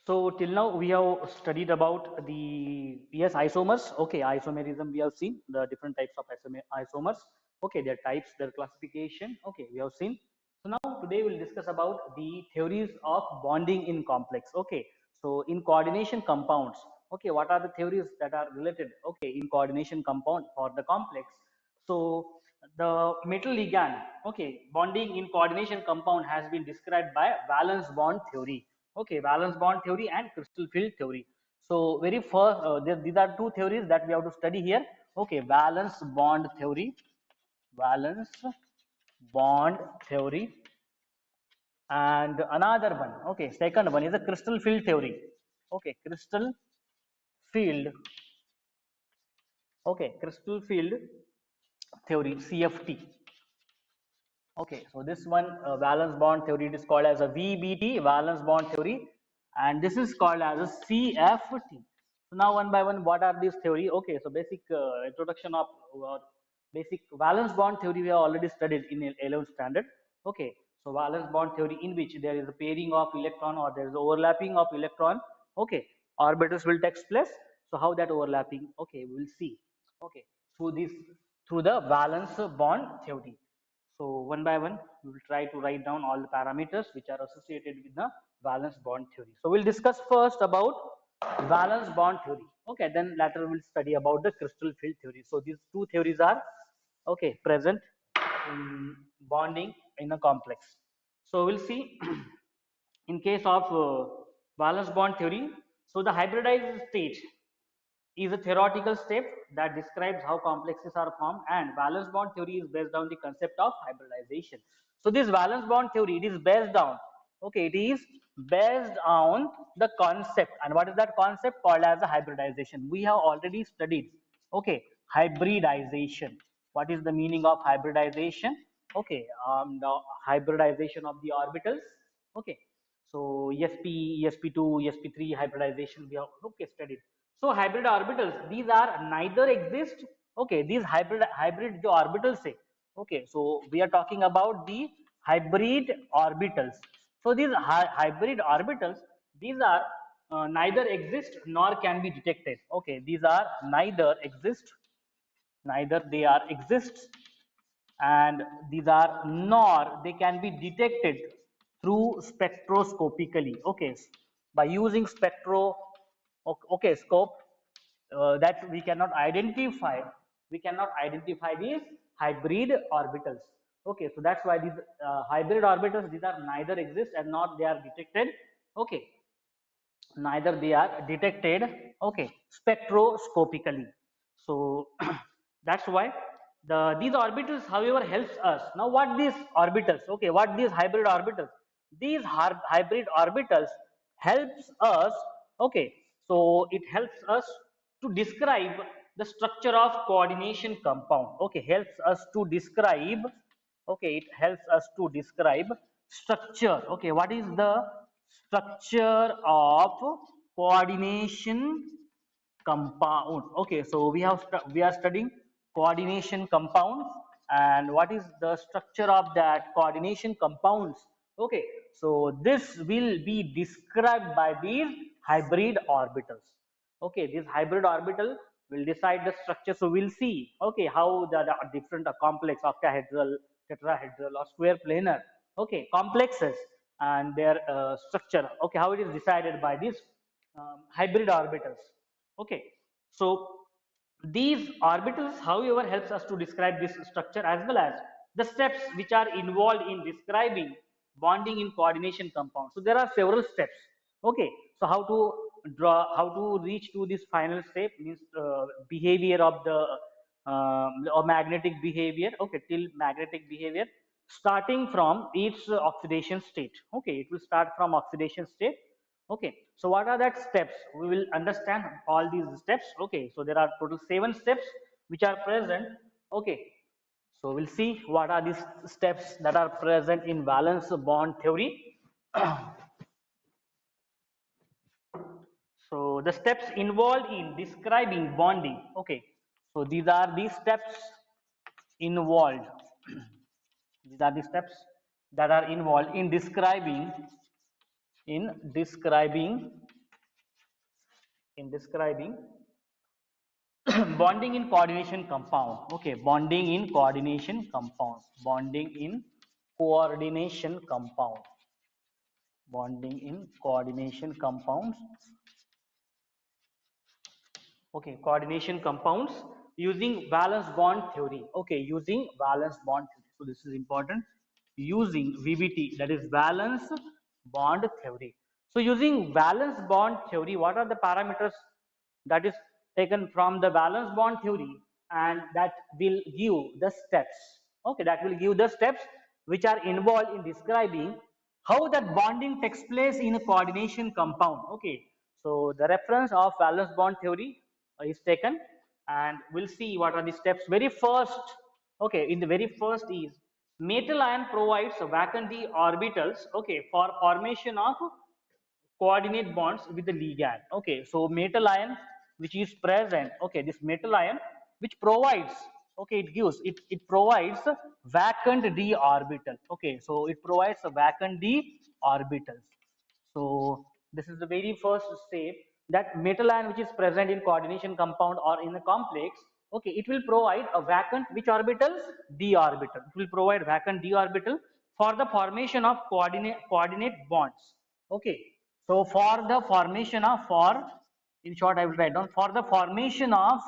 So till now we have studied about the isomers. Okay, isomerism we have seen the different types of isomers. Okay, their types, their classification. Okay, we have seen. So now today we'll discuss about the theories of bonding in complex. Okay, so in coordination compounds. Okay, what are the theories that are related? Okay, in coordination compound for the complex. So the metal ligand, okay, bonding in coordination compound has been described by valence bond theory. Okay, valence bond theory and crystal field theory. So very first, these are two theories that we have to study here. Okay, valence bond theory, and another one. Okay, second one is a crystal field theory. Okay, crystal field. Okay, crystal field theory, CFT. Okay, so this one valence bond theory, it is called as a VBT, valence bond theory, and this is called as a CFT. So now one by one, what are these theory? Okay, so basic introduction of basic valence bond theory we have already studied in 11th standard. Okay, so valence bond theory in which there is a pairing of electron or there is overlapping of electron. Okay, orbitals will take place. So how that overlapping? Okay, we will see. Okay, through the valence bond theory. So one by one, we will try to write down all the parameters which are associated with the valence bond theory. So we'll discuss first about valence bond theory. Okay, then later we'll study about the crystal field theory. So these two theories are okay present in bonding in a complex. So we'll see in case of valence bond theory. So the hybridized state is a theoretical step that describes how complexes are formed, and valence bond theory is based on the concept of hybridization. So this valence bond theory, it is based on, okay, it is based on the concept. And what is that concept? Called as a hybridization. We have already studied, okay, hybridization. What is the meaning of hybridization? Okay, the hybridization of the orbitals. Okay, so ESP, ESP2, ESP3 hybridization we have okay studied. So hybrid orbitals, these are neither exist. Okay, these hybrid the orbitals say. Okay, so we are talking about the hybrid orbitals. So these hybrid orbitals, these are neither exist nor can be detected. Okay, these are neither exist, neither they are exists, and these are nor they can be detected through spectroscopically. Okay, by using okay scope, that we cannot identify these hybrid orbitals. Okay, so that's why these hybrid orbitals, these are neither exist and not they are detected. Okay, neither they are detected, okay, spectroscopically. So that's why these orbitals however helps us. Now what these orbitals, okay, what these hybrid orbitals, these hybrid orbitals helps us. Okay, so it helps us to describe the structure of coordination compound. Okay, helps us to describe, okay, it helps us to describe structure. Okay, what is the structure of coordination compound? Okay, so we are studying coordination compounds, and what is the structure of that coordination compounds? Okay, so this will be described by these hybrid orbitals. Okay, this hybrid orbital will decide the structure. So we'll see, okay, how the different complex octahedral, tetrahedral, or square planar, okay, complexes and their structure. Okay, how it is decided by these hybrid orbitals. Okay, so these orbitals, however, helps us to describe this structure as well as the steps which are involved in describing bonding in coordination compounds. So there are several steps. Okay, so how to reach to this final step means behavior of the or magnetic behavior. Okay, till magnetic behavior starting from its oxidation state. Okay, it will start from oxidation state. Okay, so what are that steps? We will understand all these steps. Okay, so there are total 7 steps which are present. Okay, so we'll see what are these steps that are present in valence bond theory. So the steps involved in describing bonding. Okay, so these are the steps involved. These are the steps that are involved in describing in describing bonding in coordination compound. Okay, bonding in coordination compound. Bonding in coordination compound. Bonding in coordination compounds. Okay, coordination compounds using valence bond theory. Okay, using valence bond theory. So this is important. Using VBT, that is valence bond theory. So using valence bond theory, what are the parameters that is taken from the valence bond theory, and that will give the steps. Okay, that will give the steps which are involved in describing how that bonding takes place in a coordination compound. Okay, so the reference of valence bond theory is taken, and we'll see what are the steps. Very first, okay, in the very first is metal ion provides vacant d orbitals, okay, for formation of coordinate bonds with the ligand. Okay, so metal ion which is present, okay, this metal ion which provides, okay, it provides vacant d orbital. Okay, so it provides a vacant d orbitals. So this is the very first step, that metal ion which is present in coordination compound or in a complex, okay, it will provide a vacant which orbitals, d orbital. It will provide vacant d orbital for the formation of coordinate bonds. Okay, so for the formation of, for in short I will write down, for the formation of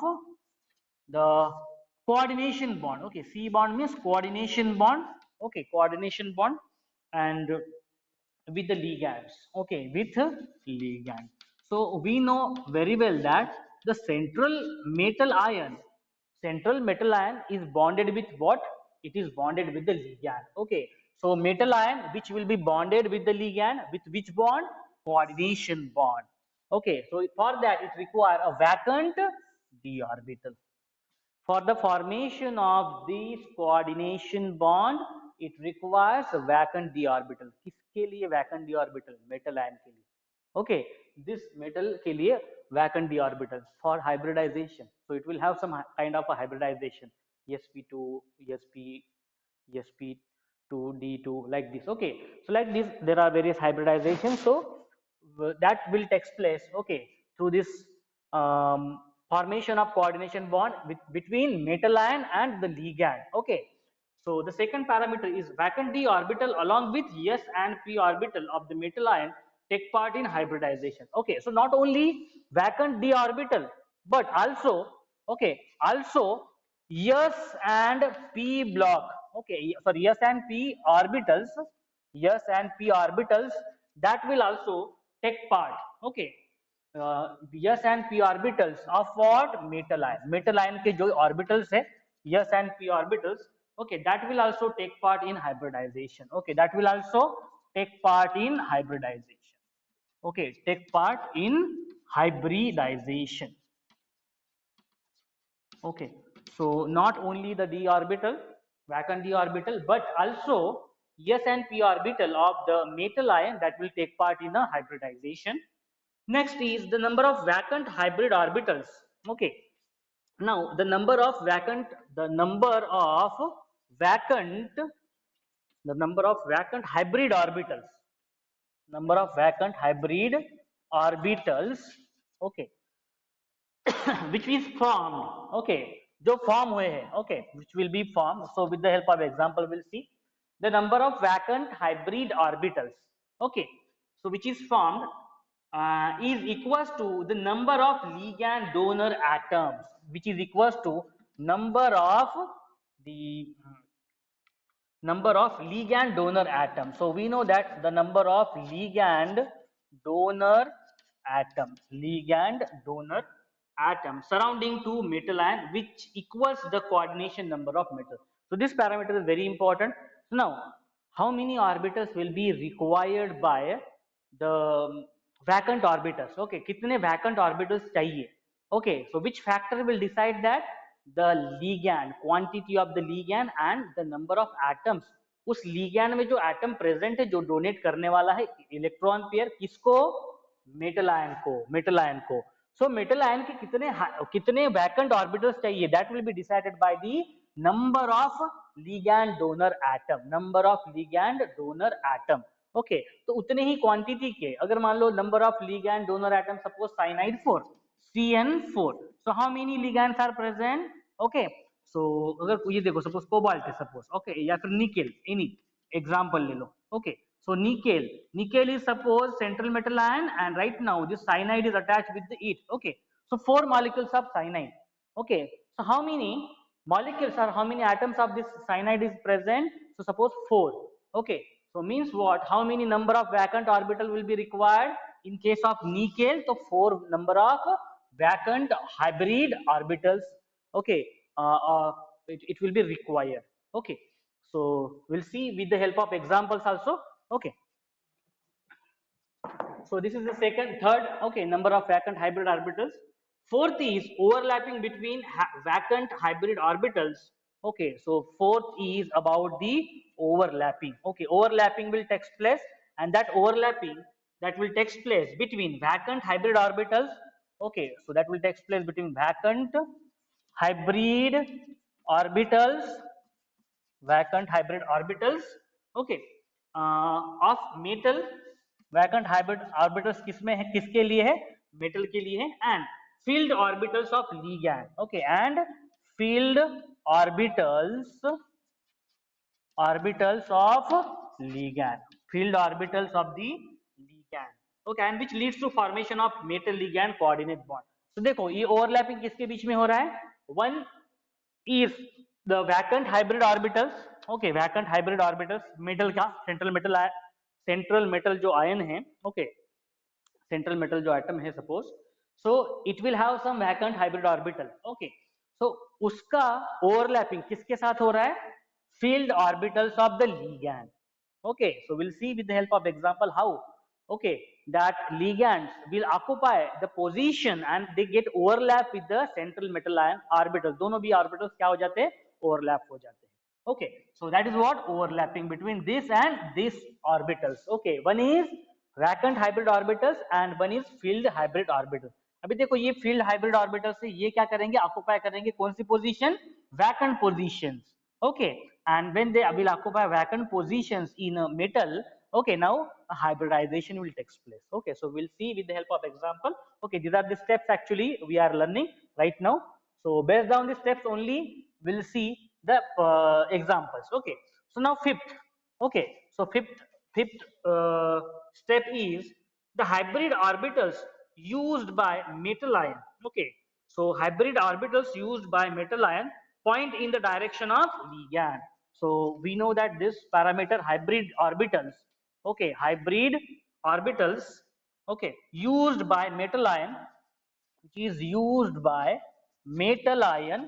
the coordination bond. Okay, C bond means coordination bond. Okay, coordination bond, and with the ligands. Okay, with ligand. So we know very well that the central metal ion is bonded with what? It is bonded with the ligand. Okay, so metal ion which will be bonded with the ligand, with which bond? Coordination bond. Okay, so for that it require a vacant d orbital. For the formation of this coordination bond, it requires a vacant d orbital. किसके लिए vacant d orbital? Metal ion के लिए. Okay, this metal के लिए vacant d orbital for hybridization. So it will have some kind of a hybridization. sp2, sp2, d2, like this. Okay, so like this there are various hybridizations. So that will take place, okay, through this formation of coordination bond between metal ion and the ligand. Okay, so the second parameter is vacant d orbital along with s and p orbital of the metal ion take part in hybridization. Okay, so not only vacant d orbital, but also, okay, also s and p block. Okay, sorry, s and p orbitals, s and p orbitals, that will also take part. Okay, s and p orbitals of what? Metal ion. Metal ion के जो orbitals है, s and p orbitals, okay, that will also take part in hybridization. Okay, that will also take part in hybridization. Okay, take part in hybridization. Okay, so not only the d orbital, vacant d orbital, but also s and p orbital of the metal ion, that will take part in a hybridization. Next is the number of vacant hybrid orbitals. Okay, now the number of vacant hybrid orbitals, number of vacant hybrid orbitals, okay, which is formed, okay, जो form हुए हैं, okay, which will be formed. So with the help of example we'll see the number of vacant hybrid orbitals, okay, so which is formed is equals to the number of ligand donor atoms, which is equals to number of the number of ligand donor atoms. So we know that the number of ligand donor atoms surrounding two metal ion, which equals the coordination number of metal. So this parameter is very important. So now, how many orbitals will be required by the vacant orbitals? Okay, कितने vacant orbitals चाहिए? Okay, so which factor will decide that? The ligand, quantity of the ligand and the number of atoms. उस ligand में जो atom present है, जो donate करने वाला है electron pair, किसको? Metal ion को. So metal ion के कितने vacant orbitals चाहिए? That will be decided by the number of ligand donor atom. Okay तो उतने ही क्वांटिटी के अगर मान लो number of ligand donor atom suppose cyanide 4 CN4 so how many ligands are present okay so अगर ये देखो सपोज कोबाल्ट है सपोज ओके या फिर निकेल एनी एग्जांपल ले लो okay so nickel is suppose central metal ion and right now this cyanide is attached with it okay so four molecules of cyanide okay so how many molecules or how many atoms of this cyanide is present so suppose four okay so means what how many number of vacant orbital will be required in case of nickel so four number of vacant hybrid orbitals okay it will be required okay so we'll see with the help of examples also okay so this is the second third okay number of vacant hybrid orbitals fourth is overlapping between vacant hybrid orbitals okay so fourth is about the overlapping okay overlapping will take place and that overlapping that will take place between vacant hybrid orbitals okay so that will take place between vacant hybrid orbitals vacant hybrid orbitals okay of metal vacant hybrid orbitals किसमें है किसके लिए है metal के लिए है and filled orbitals of ligand okay and filled orbitals of ligand filled orbitals of the ligand okay and which leads to formation of metal ligand coordinate bond तो देखो ये overlapping किसके बीच में हो रहा है one is the vacant hybrid orbitals okay vacant hybrid orbitals metal का central metal जो ion है okay central metal जो atom है suppose so it will have some vacant hybrid orbital okay so उसका overlapping किसके साथ हो रहा है filled orbitals of the ligand okay so we'll see with the help of example how okay that ligands will occupy the position and they get overlap with the central metal ion orbitals दोनों भी orbitals क्या हो जाते हैं overlap हो जाते हैं okay so that is what overlapping between this and this orbitals okay one is vacant hybrid orbitals and one is filled hybrid orbitals अभी देखो ये filled hybrid orbitals से ये क्या करेंगे occupy करेंगे कौन सी position vacant positions okay and when they will occupy vacant positions in a metal okay now a hybridization will take place okay so we'll see with the help of example okay these are the steps actually we are learning right now so based on the steps only we'll see the examples okay so now fifth okay so fifth step is the hybrid orbitals used by metal ion okay so hybrid orbitals used by metal ion point in the direction of ligand so we know that this parameter hybrid orbitals okay hybrid orbitals okay used by metal ion which is used by metal ion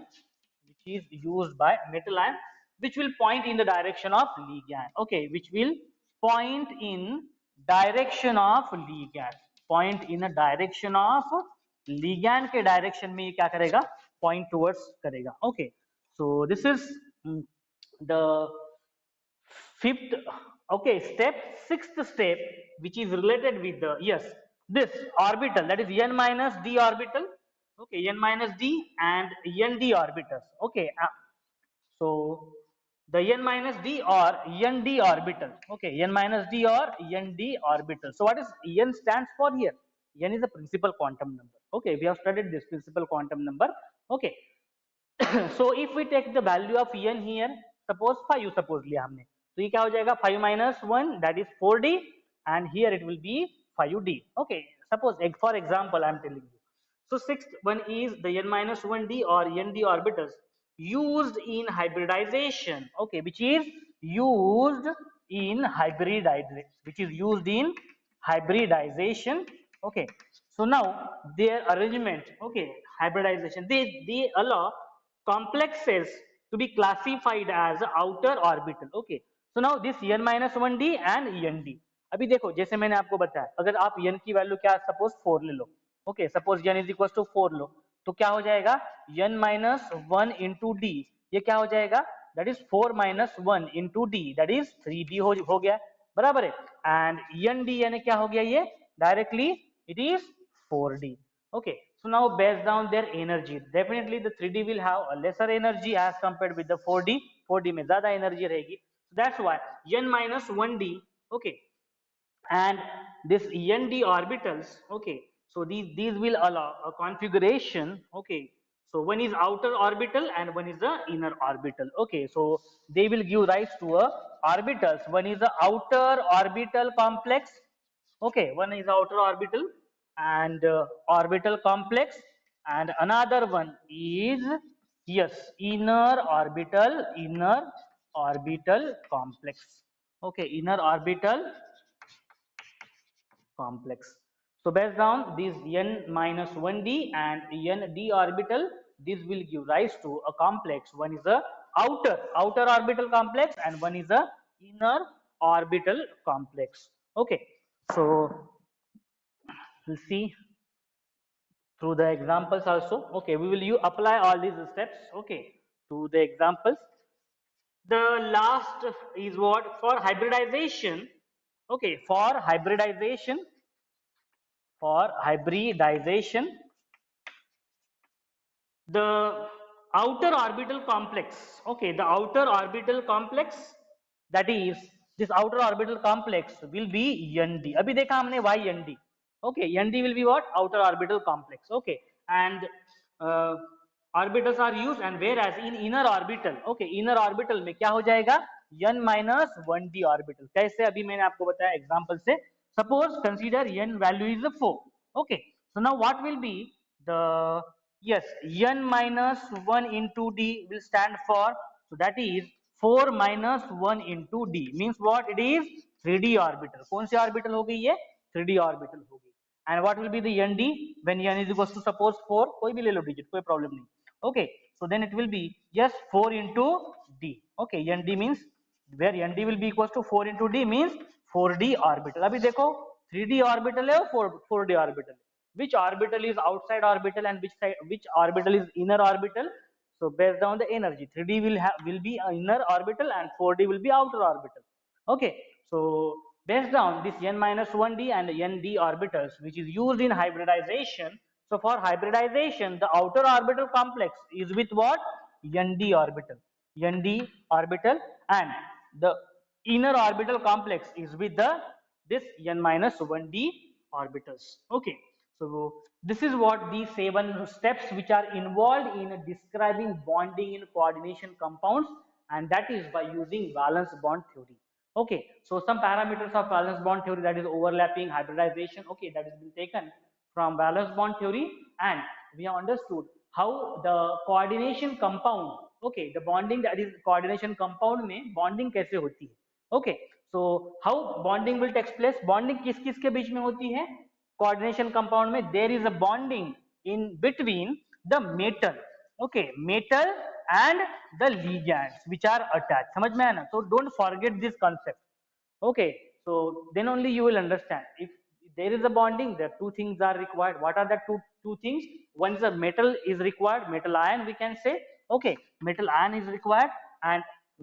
which is used by metal ion which will point in the direction of ligand okay which will point in direction of ligand point in a direction of ligand के direction में ये क्या करेगा point towards करेगा okay so this is the fifth okay step sixth step which is related with the yes this orbital that is n minus d orbital okay n minus d and nd orbitals okay so the n minus d or nd orbital okay n minus d or nd orbital so what is n stands for here n is a principal quantum number okay we have studied this principal quantum number okay so if we take the value of n here suppose 5 suppose लिया हमने तो ये क्या हो जाएगा 5 minus 1 that is 4d and here it will be 5d okay suppose for example I am telling you so sixth one is the n minus 1d or nd orbitals used in hybridization okay which is used in hybridization okay so now their arrangement okay hybridization they allow complexes to be classified as outer orbital okay so now this n minus 1d and nd अभी देखो जैसे मैंने आपको बताया अगर आप n की value क्या सपोज 4 ले लो okay suppose n is equal to 4 लो तो क्या हो जाएगा n माइनस 1 इंटू डी ये क्या हो जाएगा that is 4 minus 1 into D that is 3d हो गया बराबर है एंड एन डी यानी क्या हो गया ये directly it is 4d okay so now based on their energy definitely the 3d will have a lesser energy as compared with the 4d में ज्यादा एनर्जी रहेगी so that's why n minus 1d okay and this nd orbitals, okay, so these will allow a configuration, okay, so one is outer orbital and one is the inner orbital, okay, so they will give rise to a orbitals. One is the outer orbital complex, okay, one is outer orbital and orbital complex, and another one is, yes, inner orbital complex, okay, inner orbital complex. So based on these n minus 1d and n d orbital, this will give rise to a complex. One is a outer orbital complex and one is a inner orbital complex. Okay, so we'll see through the examples also. Okay, we will you apply all these steps. Okay, to the examples. The last is what for hybridization. Okay, for hybridization, the outer orbital complex, okay, the outer orbital complex, that is this outer orbital complex will be nd. Abhi dekha humne why nd, okay, nd will be what outer orbital complex, okay, and uh, orbitals are used, and whereas in inner orbital, okay, inner orbital में क्या हो जाएगा n minus 1d orbital. कैसे अभी मैंने आपको बताया example से. Suppose consider n value is 4, okay, so now what will be the, yes, n minus 1 into d will stand for, so that is 4 minus 1 into d means what it is 3d orbital. कौन सी orbital हो गई ये 3d orbital हो गई. And what will be the nd when n is equals to suppose 4, कोई भी ले लो digit, कोई problem नहीं, okay, so then it will be, yes, 4 into d, okay, nd means where nd will be equals to 4 into d means 4d orbital. अभी देखो 3d orbital है और 4d orbital है. Which orbital is outside orbital and which orbital is inner orbital? So based on the energy, 3d will be inner orbital and 4d will be outer orbital. Okay, so based on this n minus 1d and nd orbitals which is used in hybridization, so for hybridization the outer orbital complex is with what nd orbital and the inner orbital complex is with the this n minus 1d orbitals. Okay, so this is what these 7 steps which are involved in describing bonding in coordination compounds, and that is by using valence bond theory. Okay, so some parameters of valence bond theory, that is overlapping, hybridization, okay, that has been taken from valence bond theory, and we have understood how the coordination compound, okay, the bonding, that is coordination compound में bonding कैसे होती है. Okay, so how bonding will take place, bonding किस किस के बीच में होती है coordination compound में, there is a bonding in between the metal, okay, metal and the ligands which are attached. समझ में आया ना, so don't forget this concept. Okay, so then only you will understand. If there is a bonding, there two things are required. What are the two things? One is a metal is required, metal ion we can say. Okay, metal ion is required, and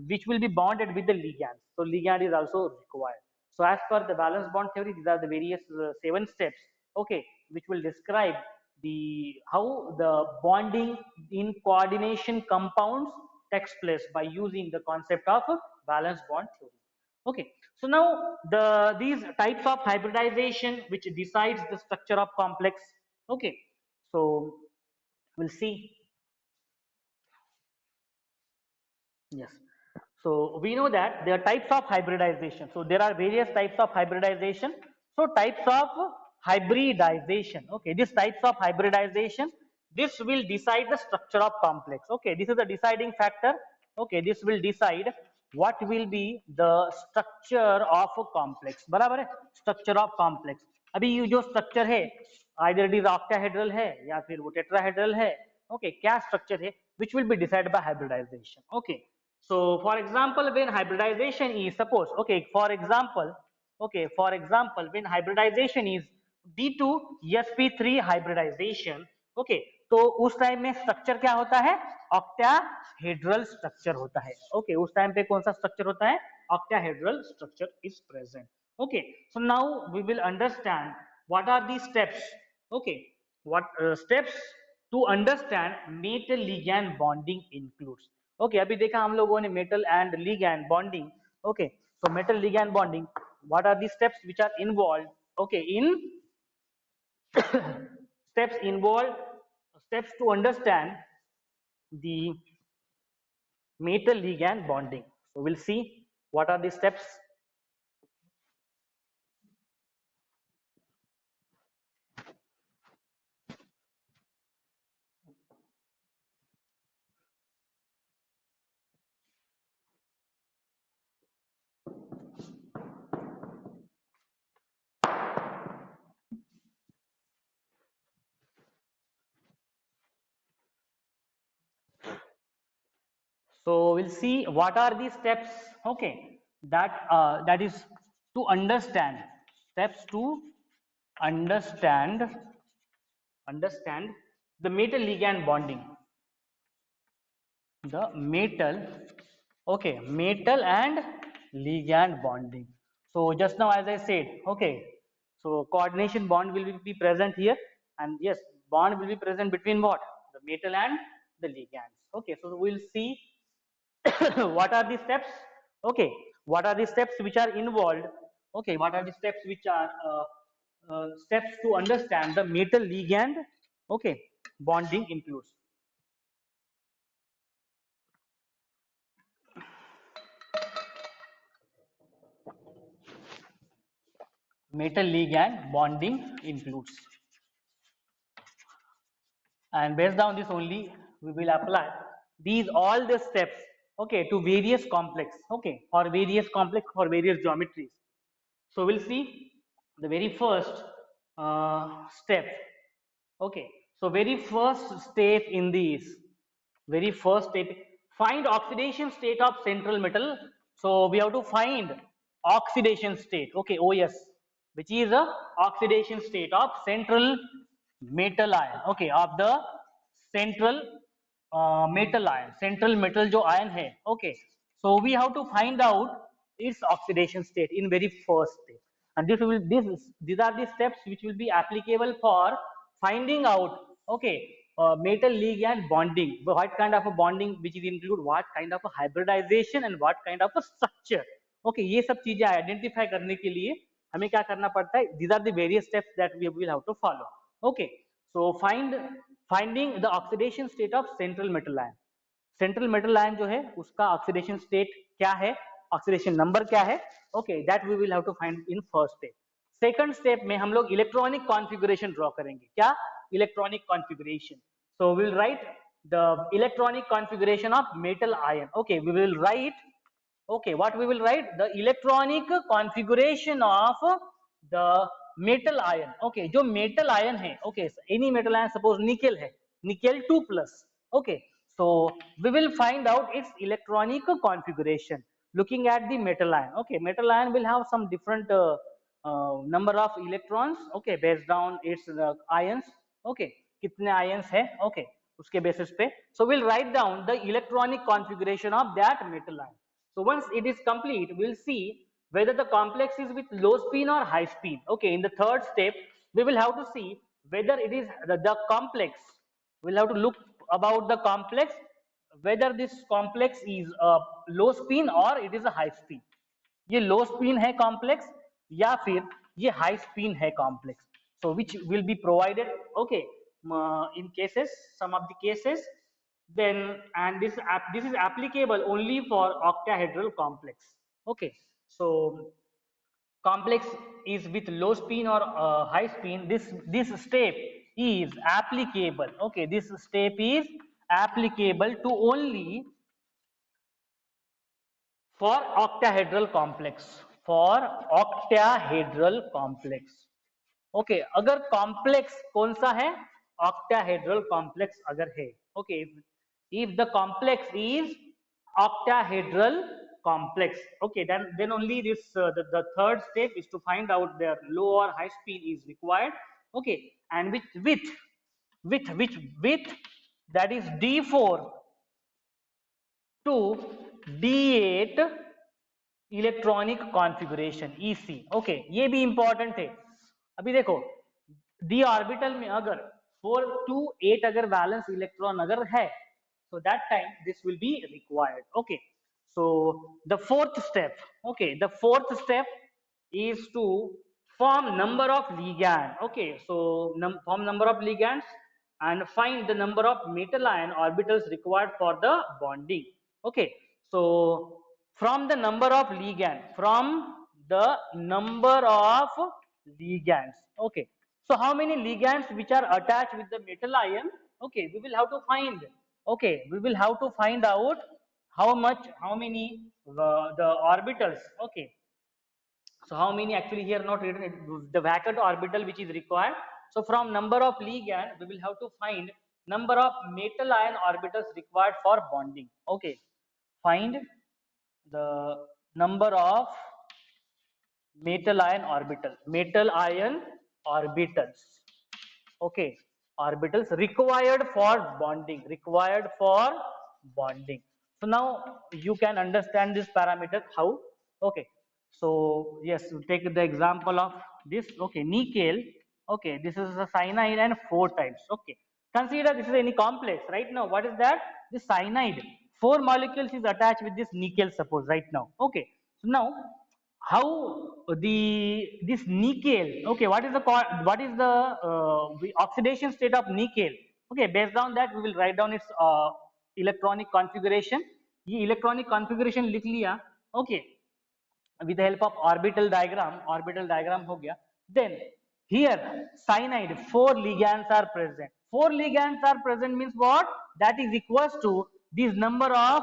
which will be bonded with the ligand. So ligand is also required. So as per the valence bond theory, these are the various 7 steps. Okay, which will describe the how the bonding in coordination compounds takes place by using the concept of valence bond theory. Okay, so now these types of hybridization which decides the structure of complex. Okay, so we'll see. Yes. So we know that there are types of hybridization. So there are various types of hybridization. So types of hybridization. Okay, these types of hybridization, this will decide the structure of complex. Okay, this is the deciding factor. Okay, this will decide what will be the structure of a complex. बराबर है? Structure of complex. अभी ये जो structure है, either it is octahedral है या फिर वो tetrahedral है. Okay, क्या structure है? Which will be decided by hybridization. Okay. So for example, when hybridization is suppose, okay, for example, when hybridization is D2sp3 hybridization, okay, तो उस टाइम में स्ट्रक्चर क्या होता है ऑक्टाहेड्रल स्ट्रक्चर होता है. ओके, उस टाइम पे कौन सा स्ट्रक्चर होता है octahedral structure is present. Okay, so now we will understand what are the steps. Okay, what steps to understand metal ligand bonding includes. Okay, अभी देखा हम लोगों ने metal and ligand bonding. Okay, so metal ligand bonding, what are the steps which are involved, okay, in steps involved, steps to understand the metal ligand bonding. So we'll see what are the steps. So we'll see what are the steps, okay, that is to understand, steps to understand understand the metal ligand bonding, the metal, okay, metal and ligand bonding. So just now as I said, okay, so coordination bond will be present here, and yes, bond will be present between what, the metal and the ligands. Okay, so we'll see what are the steps, okay, what are the steps which are involved, okay, what are the steps which are steps to understand the metal ligand, okay, bonding includes metal ligand bonding includes, and based on this only we will apply these all the steps, okay, to various complex, okay, for various geometries. So we'll see the very first step, okay, so very first step in these, very first step, find oxidation state of central metal. So we have to find oxidation state, okay, OS, which is a oxidation state of central metal ion, okay, of the central metal ion, central metal जो ion है, okay, so we have to find out its oxidation state in very first step, and these are the steps which will be applicable for finding out, okay, metal ligand bonding, what kind of a bonding which is include what kind of a hybridization and what kind of a structure, okay, ये सब चीजें identify करने के लिए हमें क्या करना पड़ता है, these are the various steps that we will have to follow, okay, so finding the oxidation state of central metal ion, central metal ion जो है उसका ऑक्सीडेशन स्टेट क्या है, ऑक्सीडेशन नंबर क्या है, okay, that we will have to find in first step. Second step में हम लोग इलेक्ट्रॉनिक कॉन्फ़िगरेशन ड्रॉ करेंगे. क्या? Electronic configuration. So we will write the electronic configuration of metal ion. Okay, we will write, okay, what we will write, the electronic configuration of the metal ion, okay, जो metal ion है, okay, any metal ion, suppose nickel है, nickel 2 plus, okay, so we will find out its electronic configuration looking at the metal ion. Okay, metal ion will have some different number of electrons, okay, based on its ions, okay, कितने ions है, okay, उसके basis पे, so we'll write down the electronic configuration of that metal ion. So once it is complete, we'll see whether the complex is with low spin or high spin. Okay, in the third step, we will have to see whether it is the complex. We'll have to look about the complex, whether this complex is a low spin or it is a high spin. ये लो spin है complex या फिर ये high spin है complex. So which will be provided, okay, in cases, some of the cases, then, and this is applicable only for octahedral complex. Okay, so complex is with low spin or high spin, this step is applicable, okay, this step is applicable to only for octahedral complex, for octahedral complex. Okay, अगर complex कौन सा है, octahedral complex अगर है, okay, if the complex is octahedral complex, okay, then only this the third step is to find out their low or high spin is required, okay, and with that is d4 to d8 electronic configuration EC. Okay, ये भी important है. अभी देखो D orbital में अगर 4 to 8 अगर valence electron अगर है, so that time this will be required. Okay, so the fourth step, okay, the fourth step is to form number of ligand. Okay, so form number of ligands and find the number of metal ion orbitals required for the bonding. Okay, so from the number of ligand, from the number of ligands. Okay, so how many ligands which are attached with the metal ion? Okay, we will have to find. Okay, we will have to find out how many the orbitals. Okay, so how many actually here not written the vacant orbital which is required. So from number of ligand we will have to find number of metal ion orbitals required for bonding. Okay, find the number of metal ion orbitals. Okay, orbitals required for bonding. So now you can understand this parameter how. Okay, so yes, we take the example of this. Okay, nickel. Okay, this is a cyanide and 4 times. Okay, consider this is any complex. Right now what is that? This cyanide 4 molecules is attached with this nickel, suppose right now. Okay, so now how the this nickel. Okay, what is the oxidation state of nickel? Okay, based on that we will write down its electronic configuration. ये electronic configuration लिख लिया. Okay, with the help of orbital diagram हो गया. Then here cyanide 4 ligands are present. 4 ligands are present means what? That is equals to this number of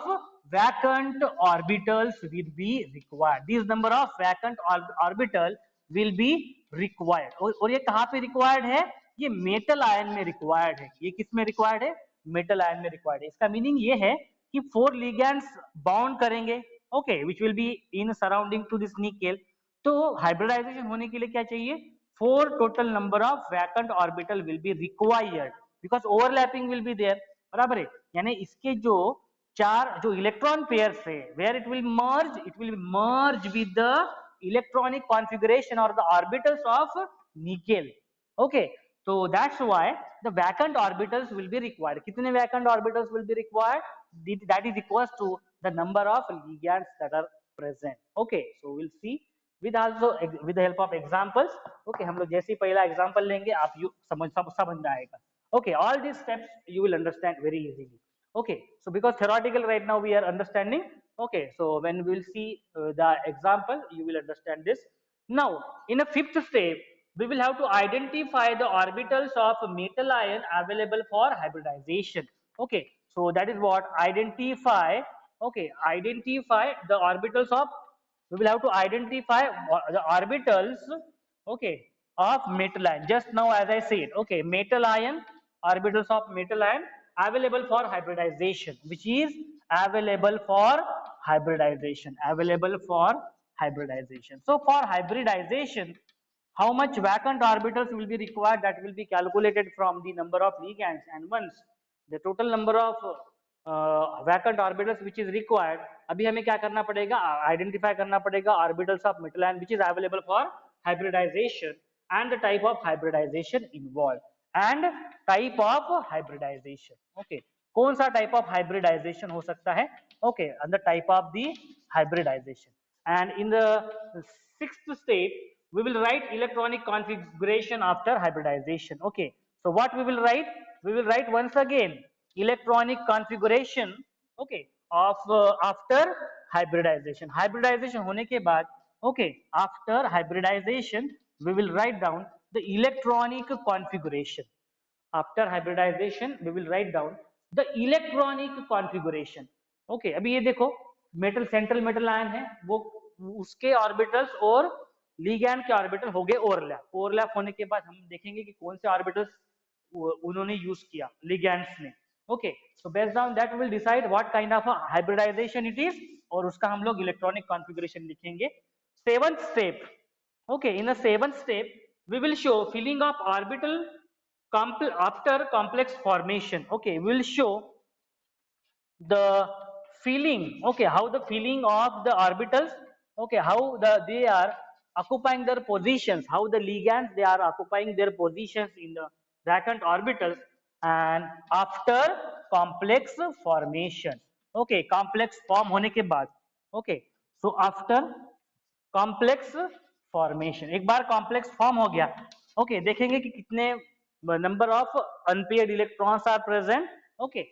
vacant orbitals will be required. This number of vacant orbital will be required. और ये कहाँ पे required है? ये metal ion में required है. ये किस में रिक्वायर्ड है? मेटल आयन में रिक्वायर्ड है. इसका मीनिंग ये है कि 4 ligands बाउंड करेंगे. Okay, which will be in surrounding to this nickel. तो हाइब्रिडाइजेशन होने के लिए क्या चाहिए? 4 total number of vacant orbital will be required because overlapping will be there. बराबर है, यानी इसके जो 4 जो इलेक्ट्रॉन पेयर्स है, where it will merge with the electronic configuration और the orbitals of nickel. Okay, so that's why the vacant orbitals will be required. कितने vacant orbitals will be required? That is equals to the number of ligands that are present. Okay, so we'll see with the help of examples. Okay, हम लोग जैसे ही पहला example लेंगे आप समझ में आएगा. Okay, all these steps you will understand very easily. Okay, so because theoretical right now we are understanding. Okay, so when we will see the example you will understand this. Now in a fifth step we will have to identify the orbitals of metal ion available for hybridization. Okay, so that is what identify. Okay, identify the orbitals of, we will have to identify the orbitals. Okay, of metal ion. Just now as I said, okay, metal ion, orbitals of metal ion available for hybridization, which is available for hybridization. So for hybridization, how much vacant orbitals will be required? That will be calculated from the number of ligands, and once the total number of vacant orbitals which is required, अभी हमें क्या करना पड़ेगा? Identify करना पड़ेगा orbitals of metal ion which is available for hybridization and the type of hybridization involved and type of hybridization. Okay, कौन सा type of hybridization हो सकता है? Okay, and the type of the hybridization. And in the sixth step we will write electronic configuration after hybridization. Okay, so what we will write? We will write once again electronic configuration. Okay, of after hybridization होने के बाद, okay, after hybridization we will write down the electronic configuration. After hybridization we will write down the electronic configuration. Okay, अभी ये देखो metal central metal ion है, वो उसके orbitals और लिगैंड के ऑर्बिटल हो गए ओवरलैप होने के बाद हम देखेंगे कि कौन से ऑर्बिटल्स उन्होंने यूज किया लिगैंड्स ने. Okay, so based on that we will decide what kind of hybridisation it is और उसका हम लोग इलेक्ट्रॉनिक कॉन्फ़िगरेशन लिखेंगे. Seventh step. Okay, in the seventh step we will show filling of orbital after complex formation. Okay, we will show the filling. Okay, how the filling of the orbitals. Okay, how they are occupying their positions, how the ligands they are occupying their positions in the vacant orbitals and after complex formation. Okay, complex form होने के बाद. Okay, so after complex formation, एक बार complex form हो गया, okay, देखेंगे कि कितने number of unpaired electrons are present, okay,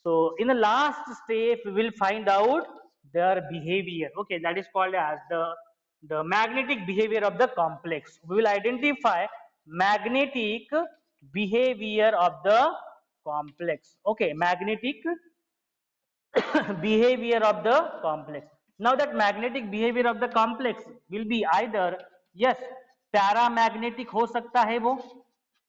so in the last step we will find out their behavior, okay, that is called as the magnetic behavior of the complex. We will identify magnetic behavior of the complex, okay, magnetic behavior of the complex. Now that magnetic behavior of the complex will be either, yes, paramagnetic हो सकता है वो,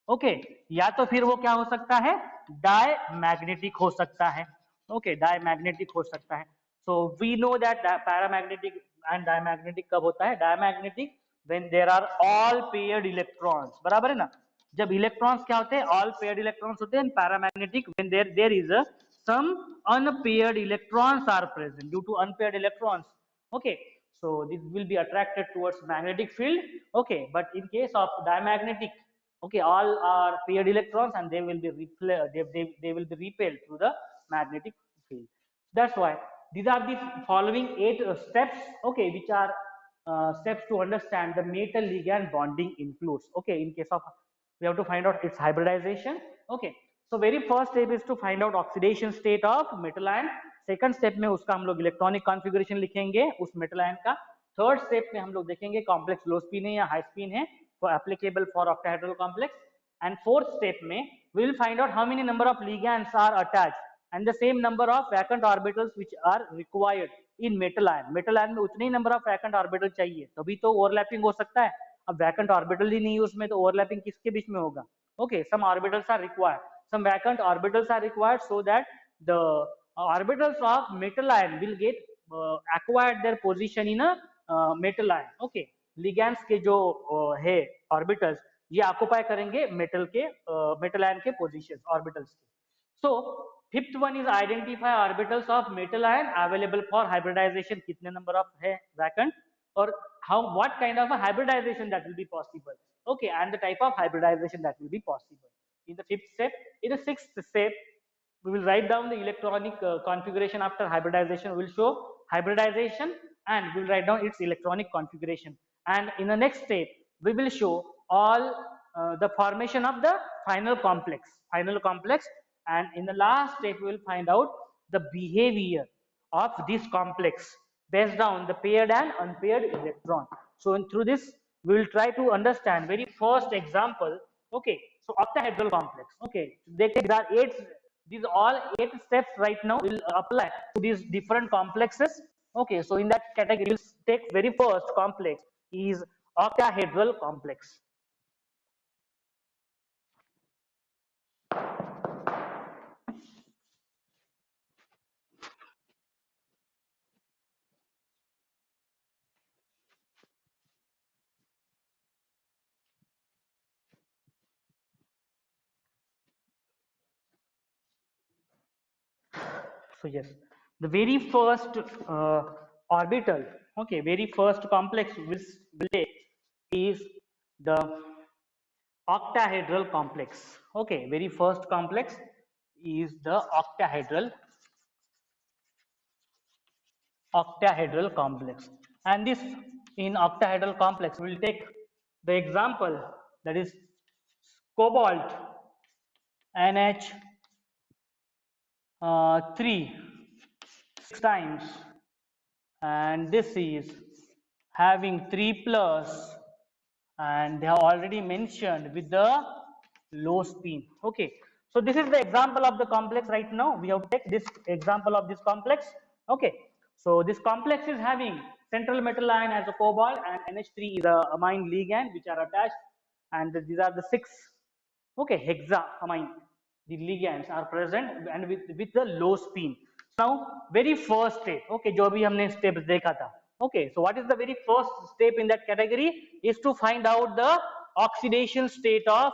okay, या तो फिर वो क्या हो सकता है, डायमैग्नेटिक हो सकता है, ओके, डायमैग्नेटिक हो सकता है. So we know that paramagnetic and diamagnetic कब होता है, diamagnetic when there are all paired electrons, बराबर है ना, जब इलेक्ट्रॉन्स क्या होते हैं, ऑल पेयर्ड इलेक्ट्रॉन्स होते हैं. Paramagnetic when there is some unpaired electrons are present. Due to unpaired electrons, okay, so this will be attracted towards magnetic field, okay, but in case of diamagnetic, okay, all are paired electrons and they will be they will be repelled through the magnetic field. That's why these are the following 8 steps, okay, which are steps to understand the metal ligand bonding includes, okay. In case of, we have to find out its hybridization, okay. So very first step is to find out oxidation state of metal ion. Second step में उसका हम लोग electronic configuration लिखेंगे उस metal ion का. Third step में हम लोग देखेंगे कॉम्प्लेक्स लो स्पिन है या हाई स्पिन है for applicable for octahedral complex. And fourth step में we will find out how many number of ligands are attached and the same number of vacant orbitals which are required in metal ion. Metal ion में उतने ही number of vacant orbital चाहिए, तभी तो overlapping हो सकता है. अब वैकेंट ऑर्बिटल ही नहीं है उसमें, तो ओवरलैपिंग किसके बीच में होगा, okay. Some orbitals are required, some vacant orbitals are required so that the orbitals of metal ion will get acquired their position in a metal ion, okay. ligands के जो है orbitals ये occupy करेंगे metal के metal ion के positions orbitals के. So fifth one is identify orbitals of metal ion available for hybridization. कितने number of है vacant और how, what kind of a hybridization that will be possible, okay, and the type of hybridization that will be possible. In the fifth step, in the sixth step, we will write down the electronic configuration after hybridization. We will show hybridization and we will write down its electronic configuration. And in the next step, we will show all the formation of the final complex. And in the last step, we will find out the behavior of this complex based on the paired and unpaired electron. So through this, we will try to understand very first example, okay. So octahedral complex, okay, these are these all 8 steps right now will apply to these different complexes, okay. So in that category, we'll take very first complex is octahedral complex. So yes, the very first orbital, okay, very first complex which will take is the octahedral complex, okay. Very first complex is the octahedral complex, and this in octahedral complex we will take the example that is cobalt NH 3 6 times, and this is having 3 plus, and they have already mentioned with the low spin, okay. So this is the example of the complex. Right now we have to take this example of this complex, okay. So this complex is having central metal ion as a cobalt and NH3 is a amine ligand which are attached, and these are the 6, okay, hexaamine, the ligands are present and with the low spin. Now very first step, okay, जो भी हमने steps देखा था, okay. So what is the very first step in that category is to find out the oxidation state of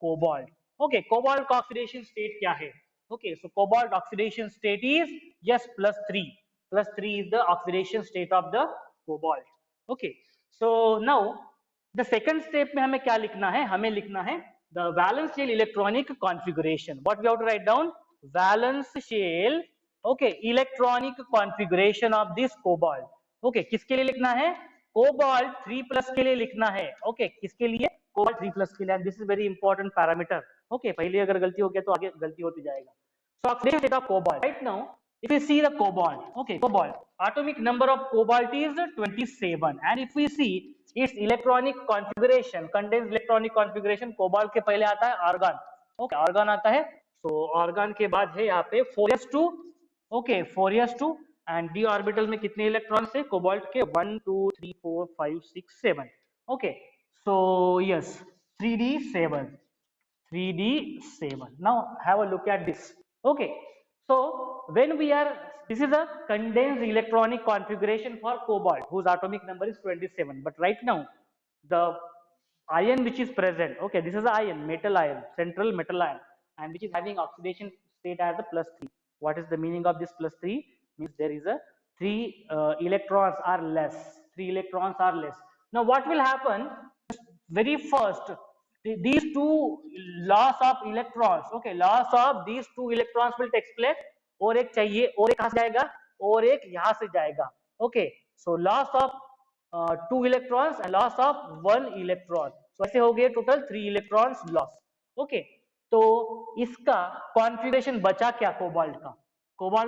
cobalt, okay. Cobalt oxidation state क्या है, okay. So cobalt oxidation state is yes +3 is the oxidation state of the cobalt, okay. So now the second step में हमें क्या लिखना है, हमें लिखना है the valence shell electronic configuration. What we have to write down, valence shell, okay, electronic configuration of this cobalt, okay. किसके लिए लिखना है, कोबाल्ट 3+ के लिए लिखना है, ओके किसके लिए, कोबाल्ट 3+ के लिए, this is very important parameter, okay पहले अगर गलती हो गया तो आगे गलती होती जाएगा. So oxidation state of cobalt right now, if you see the cobalt, okay cobalt atomic number of cobalt is 27, and if we see its electronic configuration, condensed electronic configuration, cobalt के पहले आता है argon, okay argon आता है, so argon के बाद है यहाँ पे 4s2, okay 4s2, and d orbital में कितने इलेक्ट्रॉन्स है कोबाल्ट के, 1 2 3 4 5 6 7, okay so yes 3d7, 3d7. Now have a look at this, okay so when we are, this is a condensed electronic configuration for cobalt whose atomic number is 27, but right now the ion which is present, okay this is the ion, metal ion, central metal ion, and which is having oxidation state as a +3. What is the meaning of this +3? Means there is a 3 electrons are less, 3 electrons are less. Now what will happen, very first these two loss of electrons, okay loss of these two electrons will take place, और एक चाहिए, और एक कहां से जाएगा, और एक यहां से जाएगा, okay so loss of 2 electrons and loss of 1 electron, so ऐसे हो गए टोटल 3 electrons loss, okay तो इसका कॉन्फ़िगरेशन बचा क्या, कोबाल्ट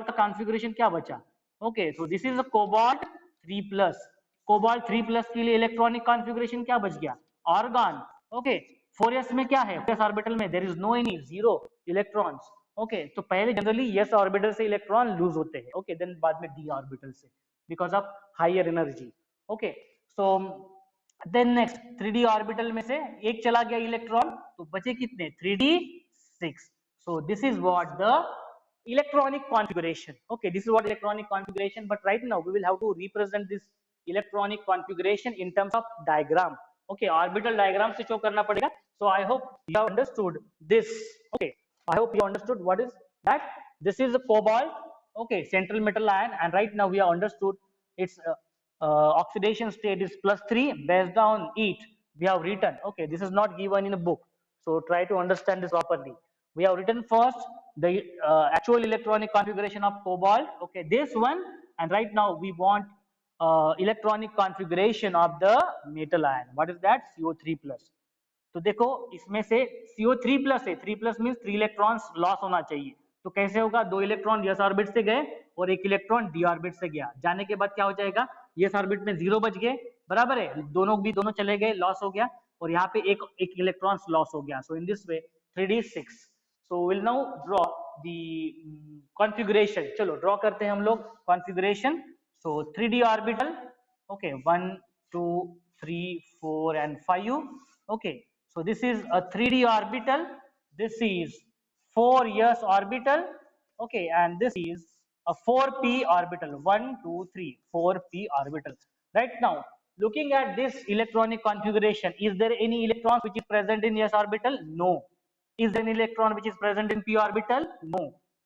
का कॉन्फ़िगरेशन क्या बचा, okay so this is a cobalt 3+, cobalt 3+ के लिए इलेक्ट्रॉनिक कॉन्फ़िगरेशन क्या बच गया, आर्गन, ओके 4s में क्या है, 4s ऑर्बिटल में there is no any, zero electrons, okay तो पहले जनरली s ऑर्बिटल से इलेक्ट्रॉन लूज होते हैं, ओके देन बाद में d ऑर्बिटल से because of higher energy, okay so then next 3d orbital में से एक चला गया इलेक्ट्रॉन, तो बचे कितने, 3d6, so this is what the electronic configuration, okay this is what electronic configuration, but right now we will have to represent this electronic configuration in terms of diagram, okay orbital diagram से show करना पड़ेगा, so I hope you have understood this, okay I hope you understood what is that, this is a cobalt, okay central metal ion, and right now we have understood its oxidation state is +3, based on it we have written, okay this is not given in a book, so try to understand this properly. We have written first the actual electronic configuration of cobalt, okay this one, and right now we want electronic configuration of the metal ion, what is that, CO3+. तो देखो इसमें से CO3+ है, 3+ means 3 electrons loss होना चाहिए, तो कैसे होगा, 2 इलेक्ट्रॉन s ऑर्बिट से गए और 1 इलेक्ट्रॉन d ऑर्बिट से गया, जाने के बाद क्या हो जाएगा, s ऑर्बिट में 0 बच गए, बराबर है, दोनों चले गए, लॉस हो गया, और यहाँ पे एक इलेक्ट्रॉन्स लॉस हो गया, so in this way 3d6, so will now draw the configuration, चलो ड्रॉ करते हैं हम लोग configuration, so 3d orbital, okay 1 2 3 4 and 5, okay so this is a 3d orbital, this is 4s orbital, okay and this is a 4p orbital, 1 2 3 4p orbital. Right now looking at this electronic configuration, is there any electron which is present in s orbital, no. Is there any electron which is present in p orbital, no.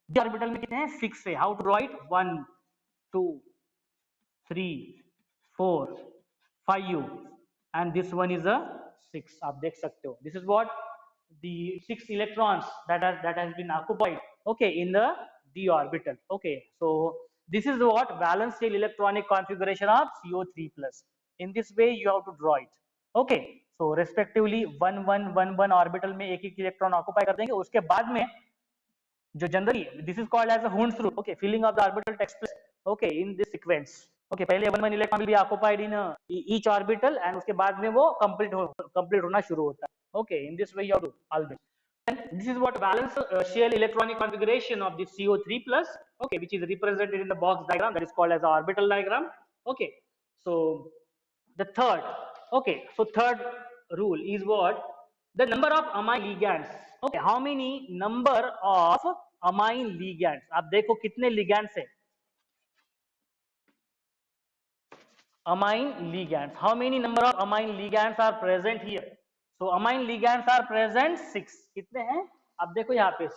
d orbital में कितने हैं, 6 है, how to draw it, 1 2 3 4 5 and this one is a 6, आप देख सकते हो, this is what the 6 electrons that has been occupied, okay in the d orbital, okay so this is what valence shell electronic configuration of CO3+, in this way you have to draw it, okay so respectively 1 1 1 1 orbital में एक electron occupy कर देंगे, उसके बाद में जो generally this is called as a Hund's rule, okay filling of the orbital takes place, okay in this sequence, okay पहले 1 1 electron will be occupied in each orbital and उसके बाद में वो कंप्लीट होना शुरू होता है, okay in this way you have to always, and this is what valence shell electronic configuration of the CO3+, okay which is represented in the box diagram, that is called as the orbital diagram, okay so the third, okay so third rule is what, the number of amine ligands, okay how many number of amine ligands, आप देखो कितने ligands है, amine ligands, how many number of amine ligands are present here, so amine ligands are present 6, कितने हैं आप देखो यहाँ पे